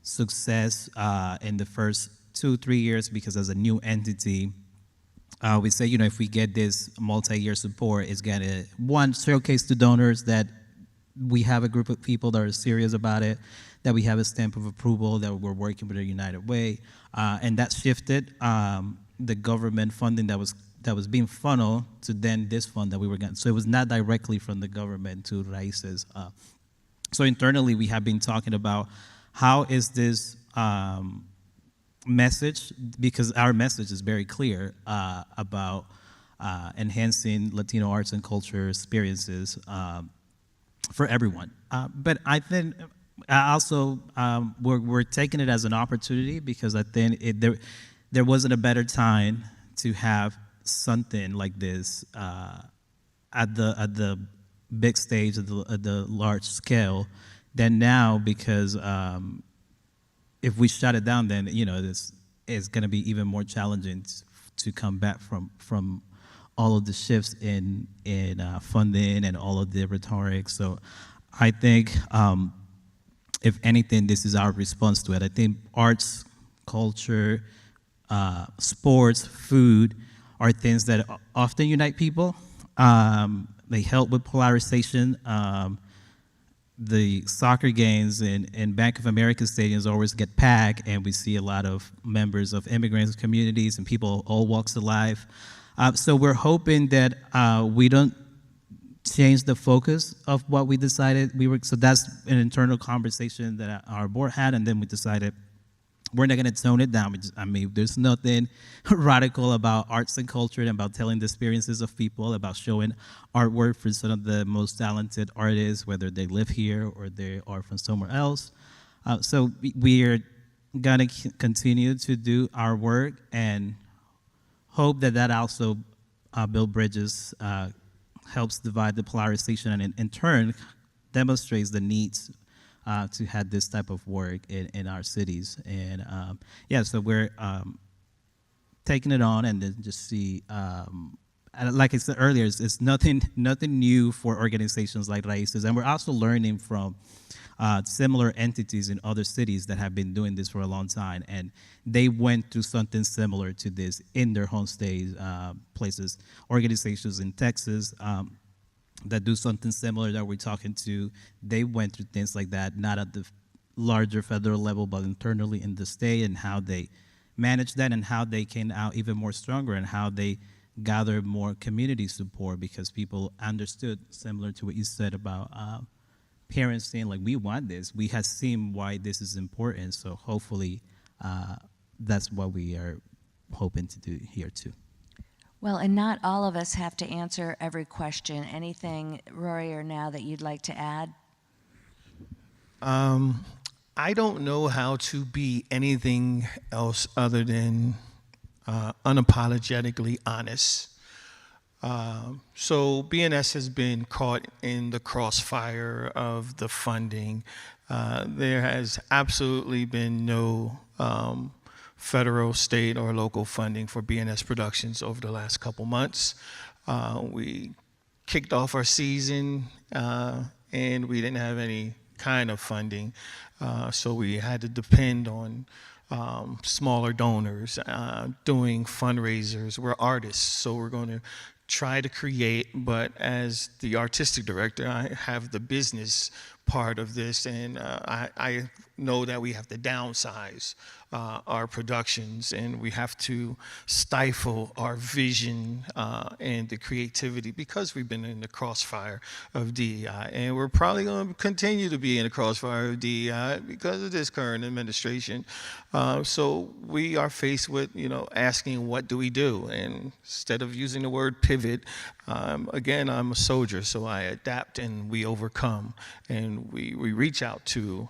Speaker 5: success in the first 2-3 years, because as a new entity, we say, if we get this multi-year support, it's going to, one, showcase to donors that we have a group of people that are serious about it, that we have a stamp of approval, that we're working with the United Way, and that shifted the government funding that was being funneled to then this fund that we were getting. So it was not directly from the government to Raíces. So internally, we have been talking about how is this message, because our message is very clear about enhancing Latino arts and culture experiences for everyone. But I think also we're taking it as an opportunity, because I think there wasn't a better time to have something like this at the big stage, at the large scale, than now, because if we shut it down, then this is going to be even more challenging to come back from all of the shifts in funding and all of the rhetoric. So I think, if anything, this is our response to it. I think arts, culture, sports, food are things that often unite people. They help with polarization. The soccer games in Bank of America stadiums always get packed, and we see a lot of members of immigrants communities and people all walks of life. So we're hoping that we don't change the focus of what we decided so that's an internal conversation that our board had, and then we decided we're not going to tone it down. There's nothing radical about arts and culture and about telling the experiences of people, about showing artwork for some of the most talented artists, whether they live here or they are from somewhere else. So we are going to continue to do our work and hope that also build bridges, helps divide the polarization, and in turn demonstrates the needs to have this type of work in our cities. And so we're taking it on, and then just see, and like I said earlier, it's nothing new for organizations like Raíces, and we're also learning from similar entities in other cities that have been doing this for a long time, and they went through something similar to this in their home states, places, organizations in Texas that do something similar that we're talking to. They went through things like that, not at the larger federal level, but internally in the state, and how they managed that, and how they came out even more stronger, and how they gathered more community support, because people understood, similar to what you said about parents saying, like, we want this. We have seen why this is important. So hopefully that's what we are hoping to do here too.
Speaker 1: Well, and not all of us have to answer every question. Anything, Rory, or now that you'd like to add?
Speaker 4: I don't know how to be anything else other than unapologetically honest. So BNS has been caught in the crossfire of the funding. There has absolutely been no federal, state, or local funding for BNS Productions over the last couple months. We kicked off our season and we didn't have any kind of funding, so we had to depend on smaller donors doing fundraisers. We're artists, so we're going to try to create, but as the artistic director, I have the business part of this, and I know that we have to downsize our productions, and we have to stifle our vision and the creativity because we've been in the crossfire of DEI, and we're probably going to continue to be in the crossfire of DEI because of this current administration. So we are faced with, asking what do we do, and instead of using the word pivot, again, I'm a soldier, so I adapt and we overcome, and we reach out to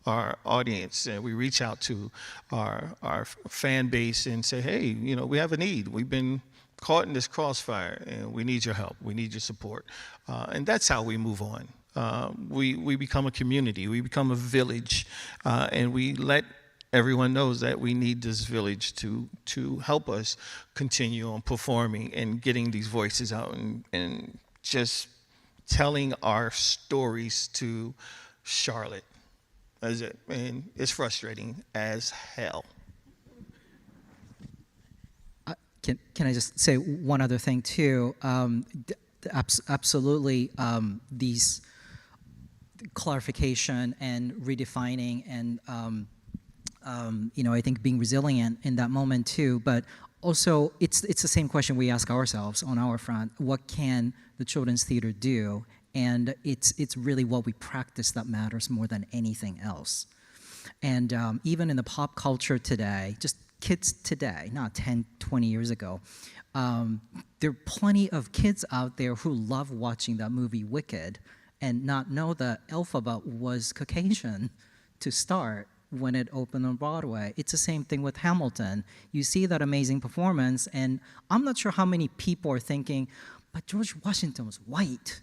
Speaker 4: our audience, and we reach out to our fan base and say, hey, we have a need. We've been caught in this crossfire, and we need your help. We need your support. And that's how we move on. We become a community. We become a village, and we let everyone knows that we need this village to help us continue on performing and getting these voices out and just telling our stories to Charlotte. That's it. And it's frustrating as hell.
Speaker 6: Can I just say one other thing too? Absolutely, these clarification and redefining and I think being resilient in that moment too. But also, it's the same question we ask ourselves on our front: what can the children's theater do? And it's really what we practice that matters more than anything else. And even in the pop culture today, just kids today, not 10, 20 years ago, there are plenty of kids out there who love watching that movie Wicked and not know that Elphaba was Caucasian to start when it opened on Broadway. It's the same thing with Hamilton. You see that amazing performance, and I'm not sure how many people are thinking, but George Washington was white.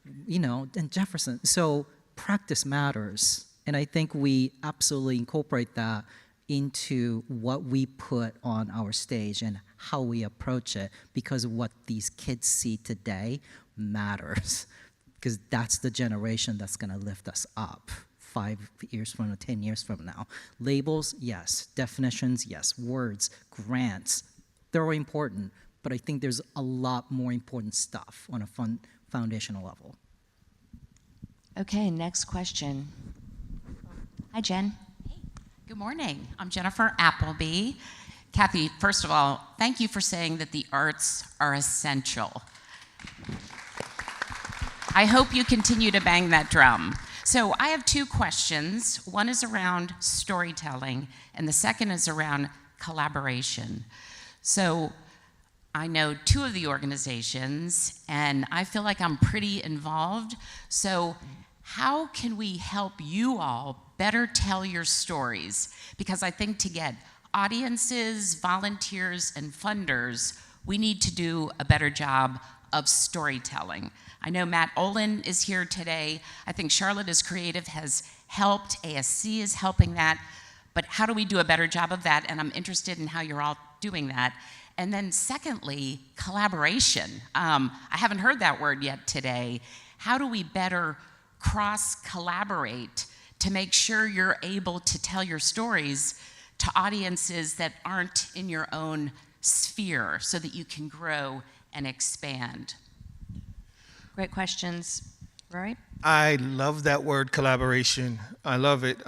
Speaker 6: And Jefferson. So practice matters. And I think we absolutely incorporate that into what we put on our stage and how we approach it, because what these kids see today matters. Because that's the generation that's going to lift us up 5 years from now, 10 years from now. Labels, yes. Definitions, yes. Words, grants, they're important. But I think there's a lot more important stuff on a foundational level.
Speaker 1: Okay, next question. Hi, Jen.
Speaker 8: Hey, good morning. I'm Jennifer Appleby. Cathy, first of all, thank you for saying that the arts are essential. I hope you continue to bang that drum. So I have 2 questions. One is around storytelling, and the second is around collaboration. So I know 2 of the organizations, and I feel like I'm pretty involved. So how can we help you all better tell your stories? Because I think to get audiences, volunteers, and funders, we need to do a better job of storytelling. I know Matt Olin is here today. I think Charlotte is Creative has helped, ASC is helping that, but how do we do a better job of that? And I'm interested in how you're all doing that. And then secondly, collaboration. I haven't heard that word yet today. How do we better cross-collaborate to make sure you're able to tell your stories to audiences that aren't in your own sphere so that you can grow and expand?
Speaker 1: Great questions. Rory?
Speaker 4: I love that word, collaboration. I love it.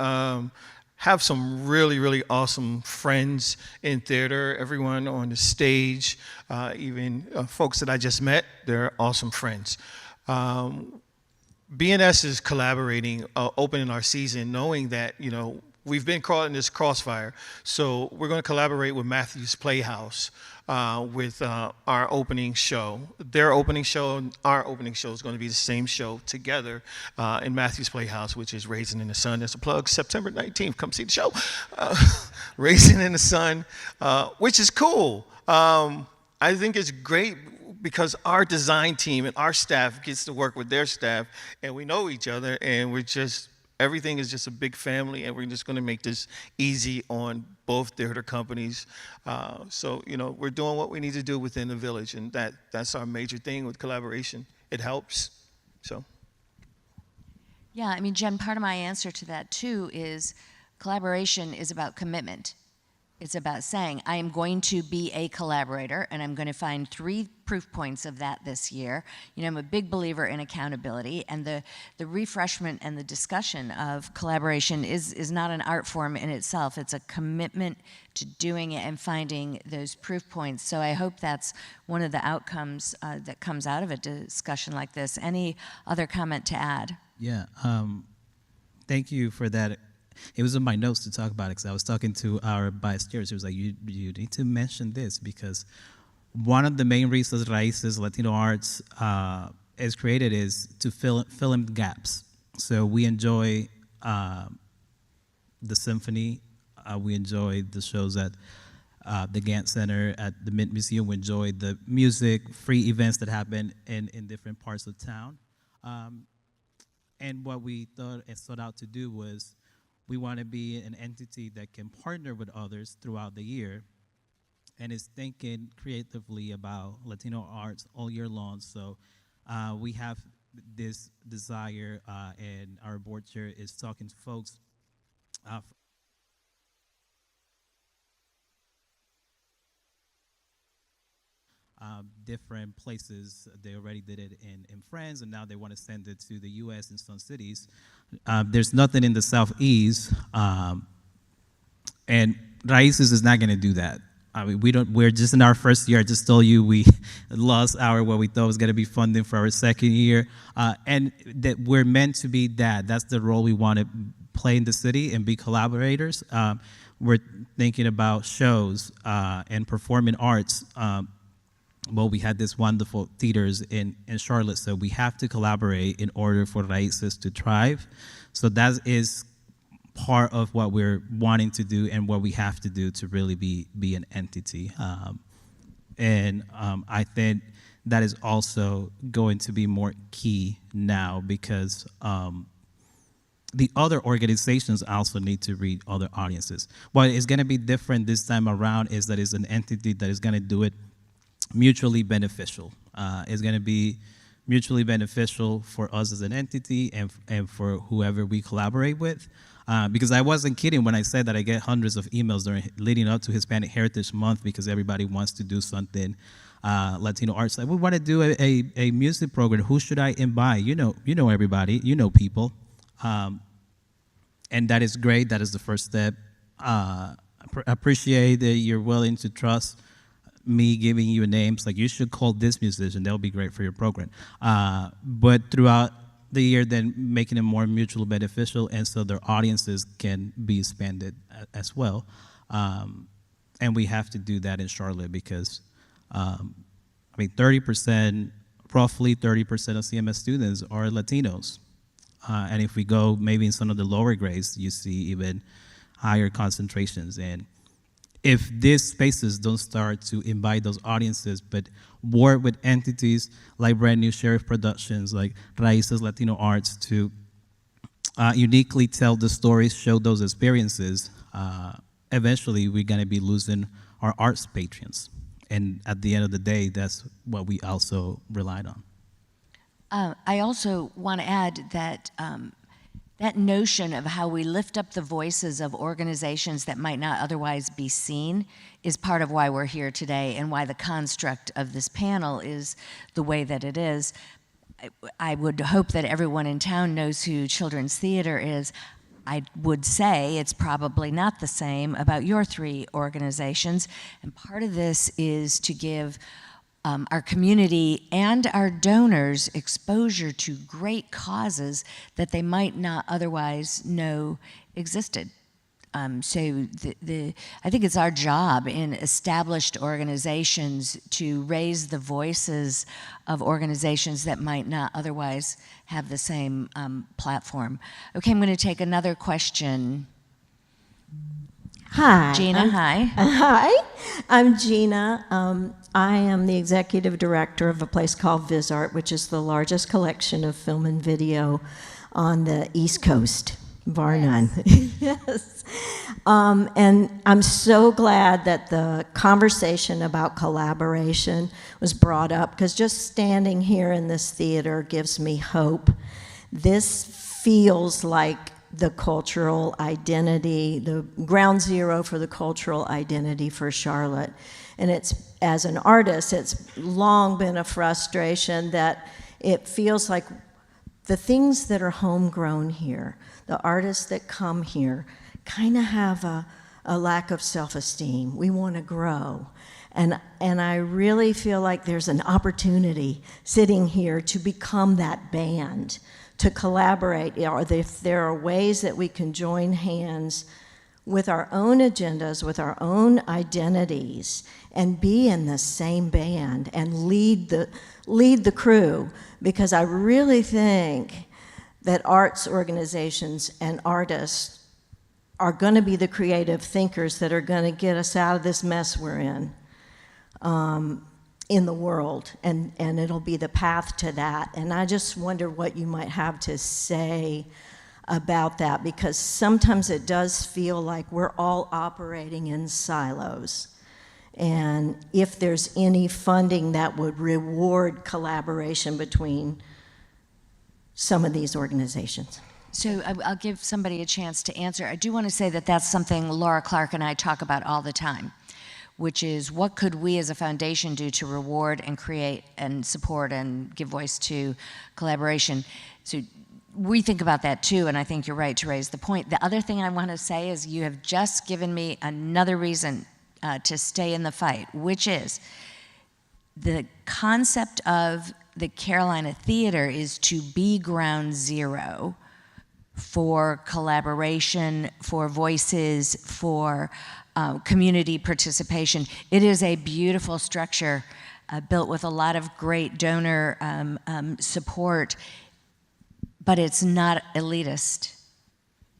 Speaker 4: Have some really, really awesome friends in theater, everyone on the stage, even folks that I just met, they're awesome friends. BNS is collaborating, opening our season, knowing that, we've been caught in this crossfire. So we're going to collaborate with Matthew's Playhouse with our opening show. Their opening show and our opening show is going to be the same show together in Matthew's Playhouse, which is Raising in the Sun. That's a plug. September 19th, come see the show. Raising in the Sun, which is cool. I think it's great because our design team and our staff gets to work with their staff, and we know each other, and everything is just a big family, and we're just going to make this easy on both theater companies. So, we're doing what we need to do within the village, and that's our major thing with collaboration. It helps, so.
Speaker 1: Yeah, I mean, Jen, part of my answer to that too is collaboration is about commitment. It's about saying, I am going to be a collaborator, and I'm going to find 3 proof points of that this year. You know, I'm a big believer in accountability, and the refreshment and the discussion of collaboration is not an art form in itself. It's a commitment to doing it and finding those proof points. So I hope that's one of the outcomes that comes out of a discussion like this. Any other comment to add?
Speaker 5: Yeah, thank you for that. It was in my notes to talk about it because I was talking to our vice chair. She was like, you need to mention this because one of the main reasons Raíces Latino Arts is created is to fill in gaps. So we enjoy the symphony. We enjoy the shows at the Gantt Center, at the Mint Museum. We enjoy the music, free events that happen in different parts of town. And what we thought and sought out to do was we want to be an entity that can partner with others throughout the year and is thinking creatively about Latino arts all year long. So we have this desire, and our board chair is talking to folks different places. They already did it in France, and now they want to send it to the U.S. in some cities. There's nothing in the Southeast, and Raíces is not going to do that. I mean, we're just in our first year. I just told you we lost what we thought was going to be funding for our second year, and that we're meant to be that. That's the role we want to play in the city and be collaborators. We're thinking about shows and performing arts. Well, we had this wonderful theaters in Charlotte, so we have to collaborate in order for Raíces to thrive. So that is part of what we're wanting to do and what we have to do to really be an entity. I think that is also going to be more key now because the other organizations also need to reach other audiences. What is going to be different this time around is that it's an entity that is going to do it mutually beneficial. It's going to be mutually beneficial for us as an entity and for whoever we collaborate with. Because I wasn't kidding when I said that I get hundreds of emails leading up to Hispanic Heritage Month because everybody wants to do something Latino arts. Like, we want to do a music program. Who should I invite? You know everybody. You know people. And that is great. That is the first step. Appreciate that you're willing to trust me giving you names, like you should call this musician, that'll be great for your program. But throughout the year, then making it more mutually beneficial, and so their audiences can be expanded as well. And we have to do that in Charlotte because, 30%, roughly 30% of CMS students are Latinos. And if we go maybe in some of the lower grades, you see even higher concentrations. And if these spaces don't start to invite those audiences, but work with entities like Brand New Sheriff Productions, like Raíces Latino Arts, to uniquely tell the stories, show those experiences, eventually we're going to be losing our arts patrons. And at the end of the day, that's what we also relied on.
Speaker 1: I also want to add that that notion of how we lift up the voices of organizations that might not otherwise be seen is part of why we're here today and why the construct of this panel is the way that it is. I would hope that everyone in town knows who Children's Theater is. I would say it's probably not the same about your 3 organizations, and part of this is to give our community and our donors exposure to great causes that they might not otherwise know existed. So I think it's our job in established organizations to raise the voices of organizations that might not otherwise have the same platform. Okay, I'm going to take another question.
Speaker 9: Hi.
Speaker 1: Gina, hi.
Speaker 9: Hi, I'm Gina. I am the executive director of a place called VisArt, which is the largest collection of film and video on the East Coast, bar none. Yes. And I'm so glad that the conversation about collaboration was brought up, because just standing here in this theater gives me hope. This feels like the cultural identity, the ground zero for the cultural identity for Charlotte. And it's, as an artist, it's long been a frustration that it feels like the things that are homegrown here, the artists that come here, kind of have a lack of self-esteem. We want to grow. And I really feel like there's an opportunity sitting here to become that band, to collaborate, or if there are ways that we can join hands with our own agendas, with our own identities, and be in the same band and lead the crew, because I really think that arts organizations and artists are going to be the creative thinkers that are going to get us out of this mess we're in the world, and it'll be the path to that. And I just wonder what you might have to say about that, because sometimes it does feel like we're all operating in silos. And if there's any funding that would reward collaboration between some of these organizations.
Speaker 1: So I'll give somebody a chance to answer. I do want to say that that's something Laura Clark and I talk about all the time, which is what could we as a foundation do to reward and create and support and give voice to collaboration. So we think about that too, and I think you're right to raise the point. The other thing I want to say is you have just given me another reason to stay in the fight, which is the concept of the Carolina Theater is to be ground zero for collaboration, for voices, for community participation. It is a beautiful structure built with a lot of great donor support, but it's not elitist.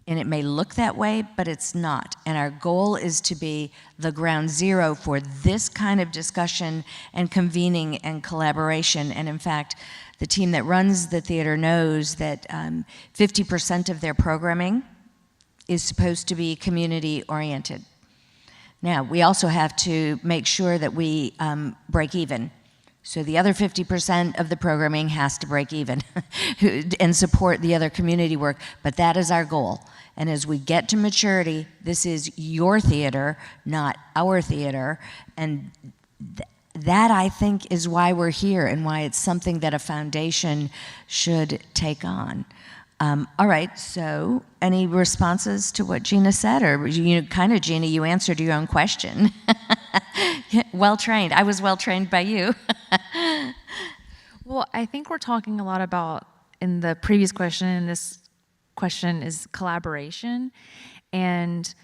Speaker 1: And it may look that way, but it's not. And our goal is to be the ground zero for this kind of discussion and convening and collaboration. And in fact, the team that runs the theater knows that 50% of their programming is supposed to be community oriented. Now, we also have to make sure that we break even. So the other 50% of the programming has to break even and support the other community work, but that is our goal. And as we get to maturity, this is your theater, not our theater, and that, I think, is why we're here and why it's something that a foundation should take on. All right, so any responses to what Gina said? Or Gina, you answered your own question. Well trained. I was well trained by you.
Speaker 3: Well, I think we're talking a lot about, in the previous question, and this question is collaboration. And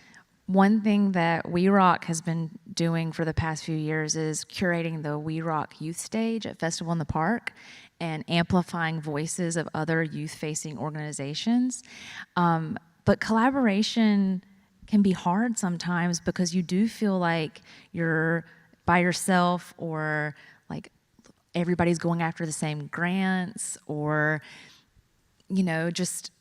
Speaker 3: one thing that We Rock has been doing for the past few years is curating the We Rock Youth Stage at Festival in the Park and amplifying voices of other youth-facing organizations. But collaboration can be hard sometimes because you do feel like you're by yourself, or like everybody's going after the same grants, or, just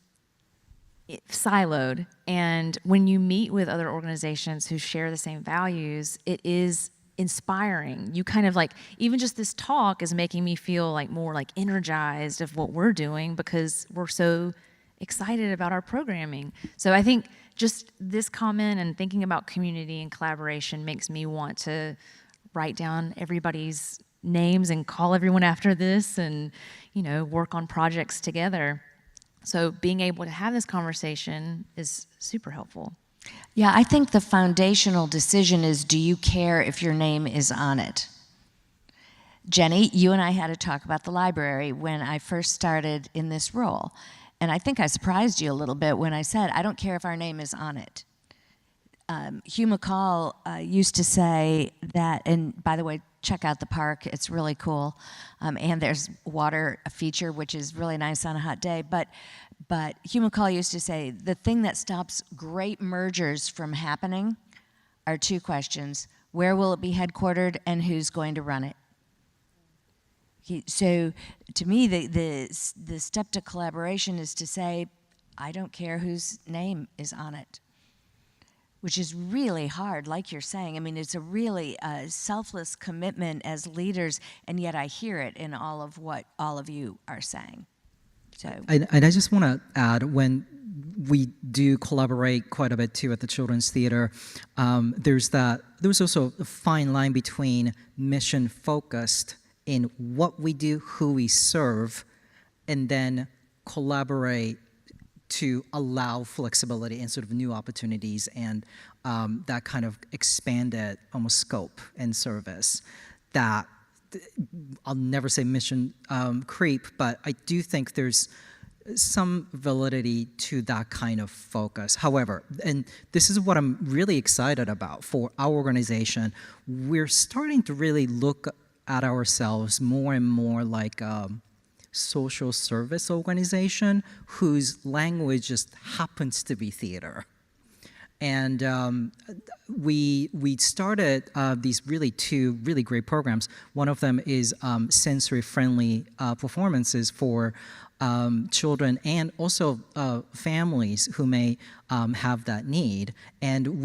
Speaker 3: siloed. And when you meet with other organizations who share the same values, it is inspiring. You kind of like, even just this talk is making me feel like more like energized of what we're doing because we're so excited about our programming. So I think just this comment and thinking about community and collaboration makes me want to write down everybody's names and call everyone after this and, work on projects together. So being able to have this conversation is super helpful.
Speaker 1: Yeah, I think the foundational decision is, do you care if your name is on it? Jenny, you and I had a talk about the library when I first started in this role. And I think I surprised you a little bit when I said, I don't care if our name is on it. Hugh McCall used to say that, and by the way, check out the park, it's really cool. And there's water feature, which is really nice on a hot day. But Hugh McCall used to say, the thing that stops great mergers from happening are two questions. Where will it be headquartered and who's going to run it? So to me, the step to collaboration is to say, I don't care whose name is on it, which is really hard, like you're saying. I mean, it's a really selfless commitment as leaders, and yet I hear it in all of what all of you are saying. So,
Speaker 6: And I just want to add, when we do collaborate quite a bit too at the Children's Theater, there's also a fine line between mission focused in what we do, who we serve, and then collaborate to allow flexibility and sort of new opportunities and that kind of expanded almost scope and service. That I'll never say mission creep, but I do think there's some validity to that kind of focus. However, and this is what I'm really excited about for our organization, we're starting to really look at ourselves more and more like a social service organization whose language just happens to be theater. And we started these two really great programs. One of them is sensory-friendly performances for children and also families who may have that need. And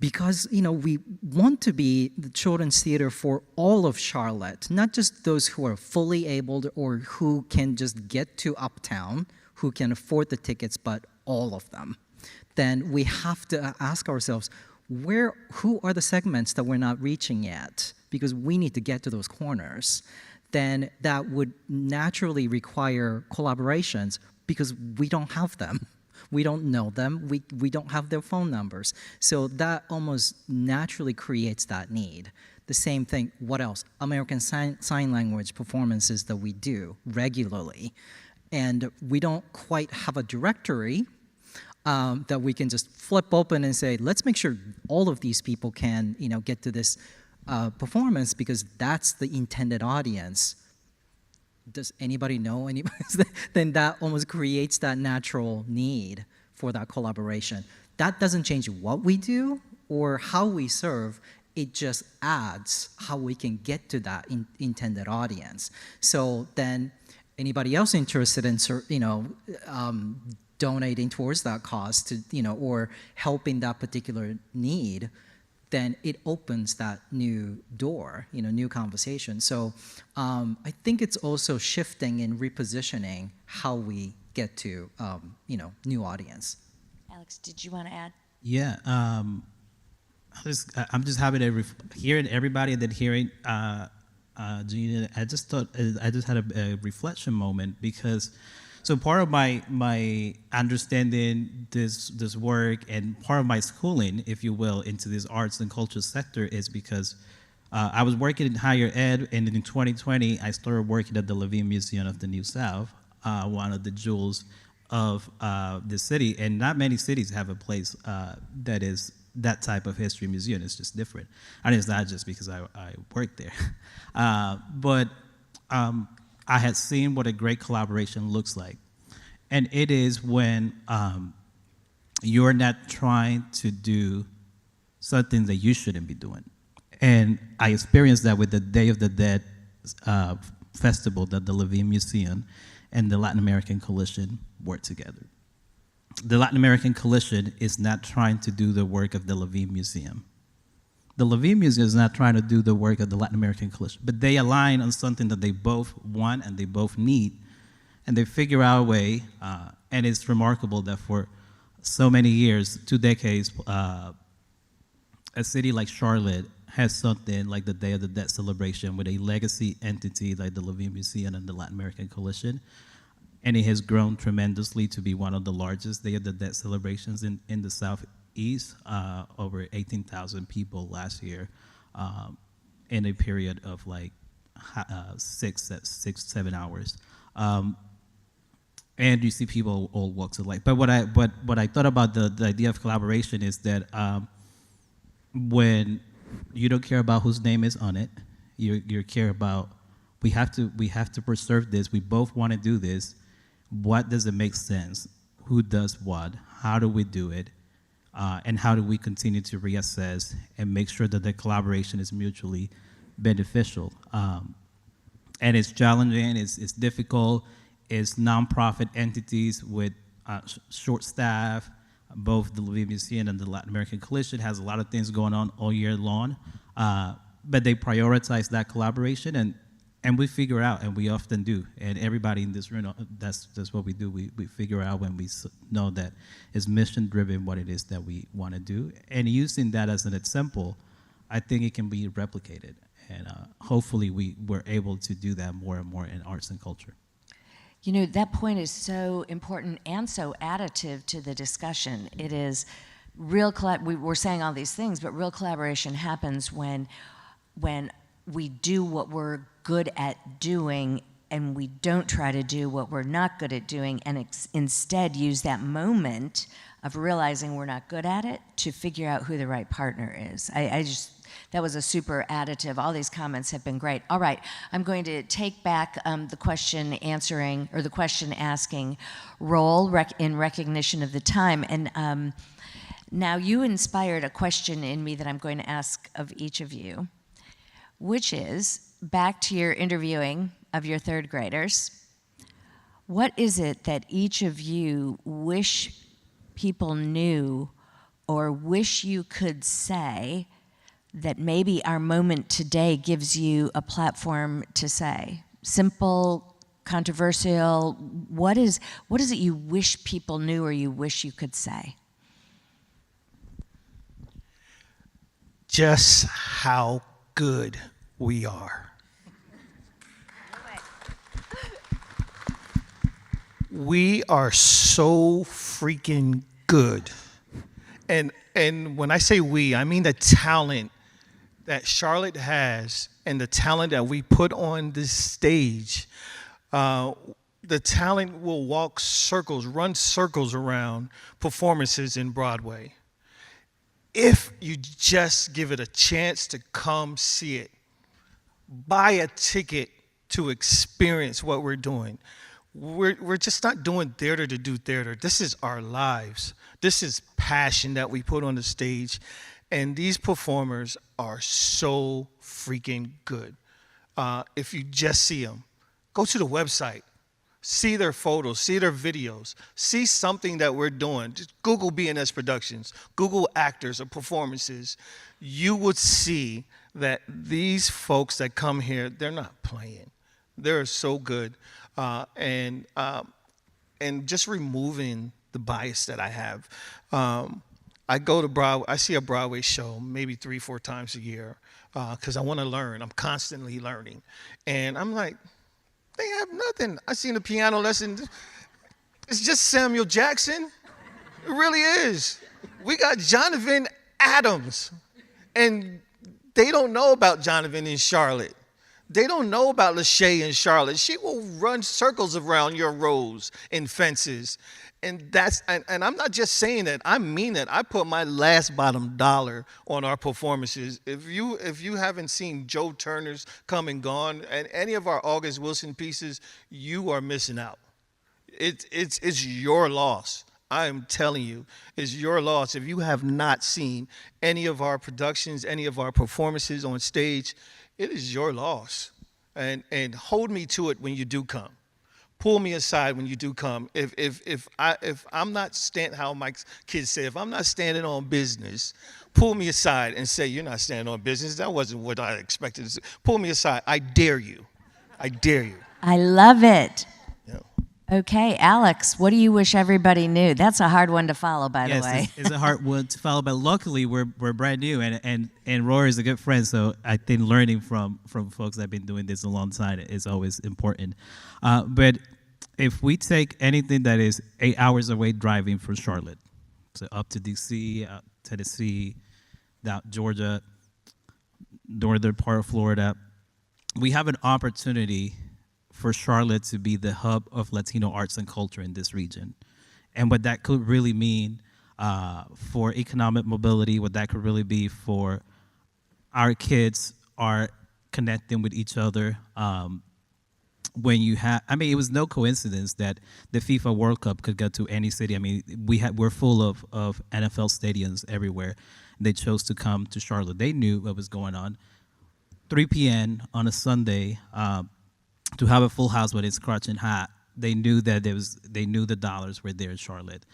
Speaker 6: because we want to be the children's theater for all of Charlotte, not just those who are fully able or who can just get to Uptown, who can afford the tickets, but all of them. Then we have to ask ourselves, who are the segments that we're not reaching yet? Because we need to get to those corners. Then that would naturally require collaborations because we don't have them. We don't know them. We don't have their phone numbers. So that almost naturally creates that need. The same thing, what else? American Sign Language performances that we do regularly. And we don't quite have a directory that we can just flip open and say, let's make sure all of these people can, get to this performance because that's the intended audience. Does anybody know anybody? Then that almost creates that natural need for that collaboration. That doesn't change what we do or how we serve. It just adds how we can get to that intended audience. So then anybody else interested in, donating towards that cause to, or helping that particular need, then it opens that new door, new conversation. So I think it's also shifting and repositioning how we get to, new audience.
Speaker 1: Alex, did you want to add?
Speaker 5: Yeah, I'm just happy to hearing everybody and then hearing Gina. I just had a reflection moment because. So part of my understanding this work and part of my schooling, if you will, into this arts and culture sector is because I was working in higher ed, and in 2020 I started working at the Levine Museum of the New South, one of the jewels of the city, and not many cities have a place that is that type of history museum. It's just different, and it's not just because I worked there, but. I had seen what a great collaboration looks like. And it is when you're not trying to do something that you shouldn't be doing. And I experienced that with the Day of the Dead festival that the Levine Museum and the Latin American Coalition worked together. The Latin American Coalition is not trying to do the work of the Levine Museum. The Levine Museum is not trying to do the work of the Latin American Coalition, but they align on something that they both want and they both need, and they figure out a way, and it's remarkable that for so many years, 2 decades, a city like Charlotte has something like the Day of the Dead celebration with a legacy entity like the Levine Museum and the Latin American Coalition, and it has grown tremendously to be one of the largest Day of the Dead celebrations in the Southeast. Over 18,000 people last year in a period of like 6-7 hours. And you see people all walks of life. But what I thought about the idea of collaboration is that when you don't care about whose name is on it, you care about we have to preserve this. We both want to do this. What does it make sense? Who does what? How do we do it? And how do we continue to reassess and make sure that the collaboration is mutually beneficial? And it's challenging, it's difficult, it's nonprofit entities with short staff. Both the Levine Museum and the Latin American Coalition has a lot of things going on all year long, but they prioritize that collaboration, and and we figure out, and we often do, and everybody in this room, that's what we do. We figure out when we know that it's mission driven what it is that we want to do, and using that as an example, I think it can be replicated, and hopefully we're able to do that more and more in arts and culture.
Speaker 1: You know, that point is so important and so additive to the discussion. It is real, we're saying all these things, but real collaboration happens when we do what we're good at doing and we don't try to do what we're not good at doing, and instead use that moment of realizing we're not good at it to figure out who the right partner is. That was a super additive. All these comments have been great. All right, I'm going to take back the question answering, or the question asking role in recognition of the time. And now you inspired a question in me that I'm going to ask of each of you, which is, back to your interviewing of your third graders, what is it that each of you wish people knew or wish you could say that maybe our moment today gives you a platform to say? Simple, controversial, what is it you wish people knew or you wish you could say?
Speaker 4: Just how good we are. We are so freaking good. And when I say we, I mean the talent that Charlotte has and the talent that we put on this stage. The talent will walk circles, run circles around performances in Broadway. If you just give it a chance to come see it, buy a ticket to experience what we're doing. We're just not doing theater to do theater. This is our lives. This is passion that we put on the stage. And these performers are so freaking good. If you just see them, go to the website, see their photos, see their videos, see something that we're doing. Just Google B&S Productions, Google actors or performances. You would see that these folks that come here, they're not playing. They're so good. And just removing the bias that I have. I go to Broadway, I see a Broadway show maybe 3-4 times a year because I want to learn. I'm constantly learning. And I'm like, they have nothing. I seen a piano lesson. It's just Samuel Jackson. It really is. We got Jonathan Adams. And they don't know about Jonathan in Charlotte. They don't know about Lachey in Charlotte. She will run circles around your rows and fences. And I'm not just saying that, I mean it. I put my last bottom dollar on our performances. If you haven't seen Joe Turner's Come and Gone and any of our August Wilson pieces, you are missing out. It's your loss. I am telling you, it's your loss. If you have not seen any of our productions, any of our performances on stage, it is your loss. And hold me to it when you do come. Pull me aside when you do come. If I'm not how my kids say, if I'm not standing on business, pull me aside and say, you're not standing on business. That wasn't what I expected to say. Pull me aside. I dare you. I dare you.
Speaker 1: I love it.
Speaker 4: Yeah.
Speaker 1: Okay, Alex, what do you wish everybody knew? That's a hard one to follow, by the way.
Speaker 5: It's a hard one to follow, but luckily we're brand new, and Rory is a good friend, so I think learning from folks that have been doing this a long time is always important. But if we take anything that is 8 hours away driving from Charlotte, so up to D.C., Tennessee, down Georgia, northern part of Florida, we have an opportunity for Charlotte to be the hub of Latino arts and culture in this region. And what that could really mean for economic mobility, what that could really be for our kids are connecting with each other. When you have, I mean, it was no coincidence that the FIFA World Cup could go to any city. I mean, we're full of NFL stadiums everywhere. They chose to come to Charlotte. They knew what was going on. 3 p.m. on a Sunday, to have a full house when it's scorching hot, they knew that they knew the dollars were there in Charlotte.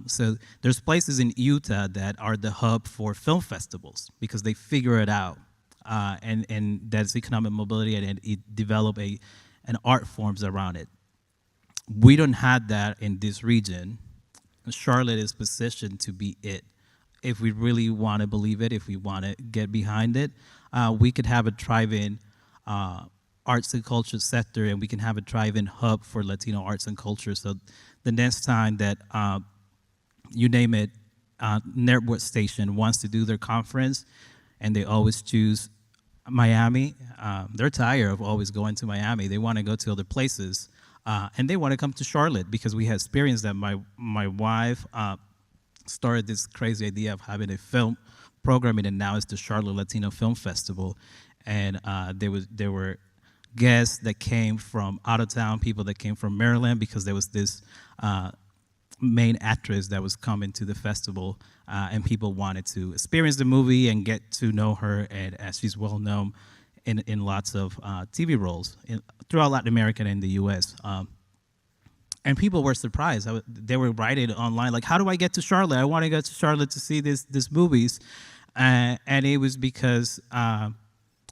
Speaker 5: So there's places in Utah that are the hub for film festivals because they figure it out. and that's economic mobility, and it develop an art forms around it. We don't have that in this region. Charlotte is positioned to be it. If we really want to believe it, if we want to get behind it, we could have a thriving arts and culture sector, and we can have a thriving hub for Latino arts and culture. So the next time that you name it, network station wants to do their conference, and they always choose Miami, they're tired of always going to Miami. They want to go to other places, and they want to come to Charlotte because we have experienced that. My wife started this crazy idea of having a film programming, and now it's the Charlotte Latino Film Festival, and there were guests that came from out of town, people that came from Maryland, because there was this main actress that was coming to the festival, and people wanted to experience the movie and get to know her, and as she's well known in lots of TV roles throughout Latin America and the U.S. And people were surprised. They were writing online like, "How do I get to Charlotte? I want to go to Charlotte to see these movies," and it was because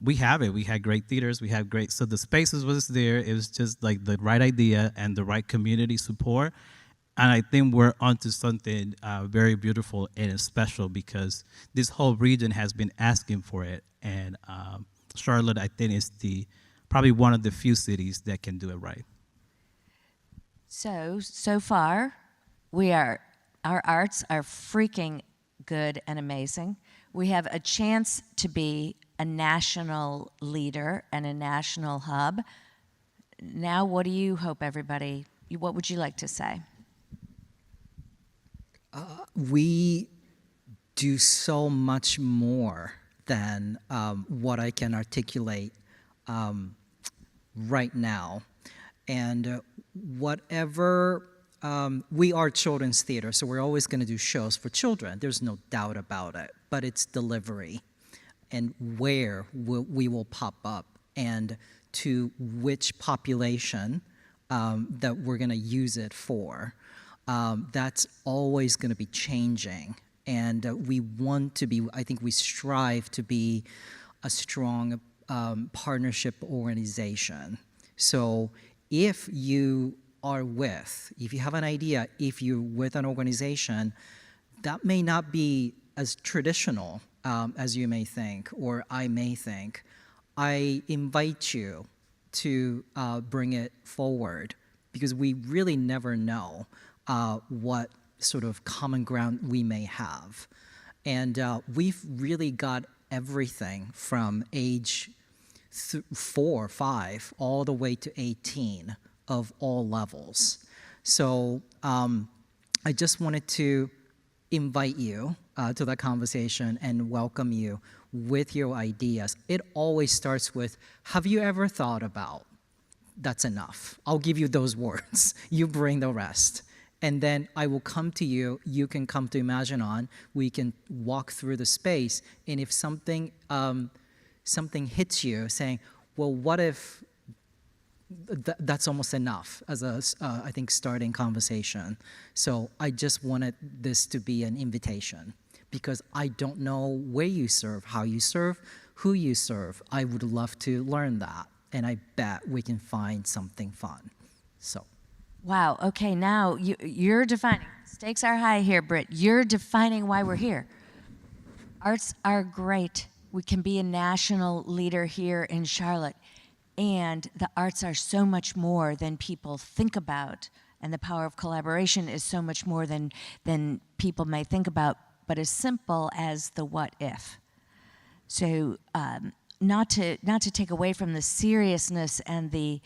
Speaker 5: we have it. We had great theaters. We had great. So the spaces was there. It was just like the right idea and the right community support. And I think we're onto something very beautiful and special, because this whole region has been asking for it. And Charlotte, I think, is probably one of the few cities that can do it right.
Speaker 1: So far, our arts are freaking good and amazing. We have a chance to be a national leader and a national hub. Now, what do you hope, everybody? What would you like to say?
Speaker 6: We do so much more than what I can articulate right now. And whatever, we are children's theater, so we're always going to do shows for children. There's no doubt about it. But it's delivery and where we will pop up and to which population that we're going to use it for. That's always going to be changing. And we want to be, I think we strive to be a strong partnership organization. So if you have an idea, if you're with an organization, that may not be as traditional as you may think, or I may think. I invite you to bring it forward, because we really never know what sort of common ground we may have. And we've really got everything from age 4, 5, all the way to 18 of all levels. So I just wanted to invite you to that conversation and welcome you with your ideas. It always starts with, have you ever thought about? That's enough. I'll give you those words. You bring the rest. And then I will come to you. You can come to Imagine-On. We can walk through the space. And if something hits you, saying, well, what if that's almost enough as a, I think, starting conversation. So I just wanted this to be an invitation, because I don't know where you serve, how you serve, who you serve. I would love to learn that, and I bet we can find something fun. So.
Speaker 1: Wow, okay, now you're defining, stakes are high here, Brit. You're defining why we're here. Arts are great. We can be a national leader here in Charlotte. And the arts are so much more than people think about. And the power of collaboration is so much more than people may think about, but as simple as the what if. So not to take away from the seriousness and the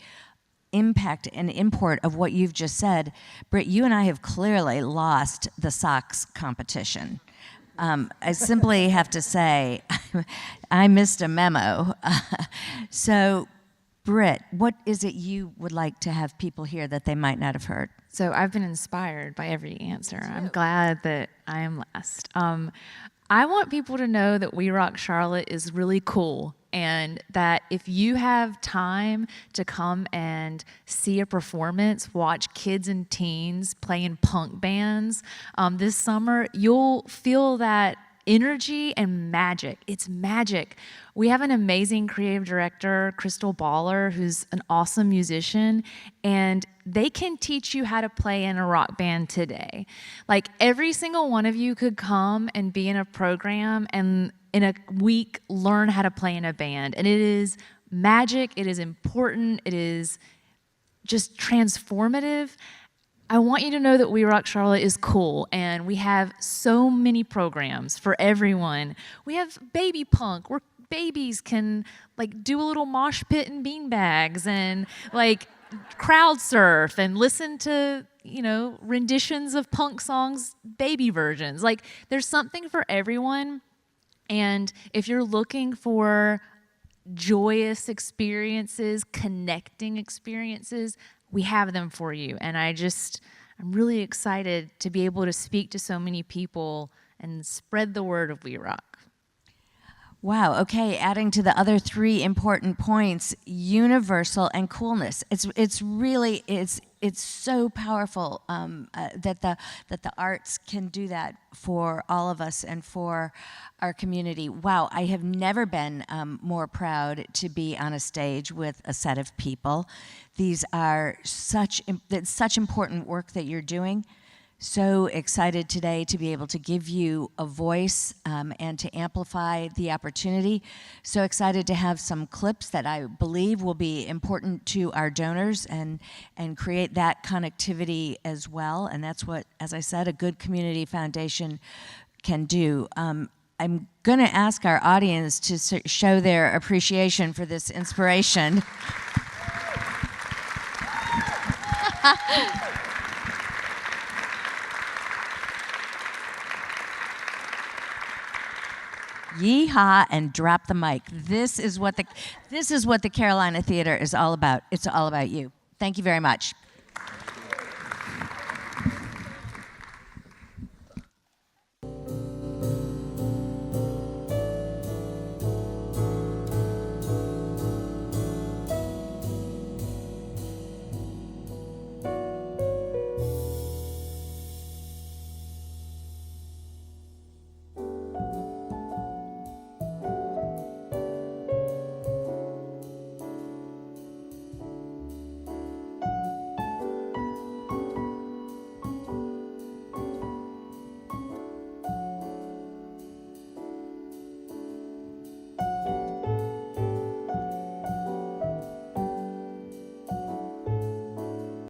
Speaker 1: impact and import of what you've just said, Brit, you and I have clearly lost the socks competition. I simply have to say, I missed a memo. So, Brit, what is it you would like to have people hear that they might not have heard?
Speaker 3: So I've been inspired by every answer. I'm glad that I am last. I want people to know that We Rock Charlotte is really cool, and that if you have time to come and see a performance, watch kids and teens playing punk bands this summer, you'll feel that energy and magic. It's magic. We have an amazing creative director, Crystal Baller, who's an awesome musician, and they can teach you how to play in a rock band today. Like, every single one of you could come and be in a program and in a week learn how to play in a band. And it is magic, it is important, it is just transformative. I want you to know that We Rock Charlotte is cool, and we have so many programs for everyone. We have baby punk, where babies can like do a little mosh pit and beanbags and like crowd surf and listen to, you know, renditions of punk songs, baby versions. Like, there's something for everyone. And if you're looking for joyous experiences, connecting experiences, we have them for you. And I'm really excited to be able to speak to so many people and spread the word of We Rock.
Speaker 1: Wow, okay, adding to the other 3 important points, universal and coolness. It's really so powerful that the arts can do that for all of us and for our community. Wow, I have never been more proud to be on a stage with a set of people. These are such important work that you're doing. So excited today to be able to give you a voice and to amplify the opportunity. So excited to have some clips that I believe will be important to our donors and create that connectivity as well. And that's what, as I said, a good community foundation can do. I'm going to ask our audience to show their appreciation for this inspiration. Yeehaw and drop the mic. This is what the Carolina Theater is all about. It's all about you. Thank you very much.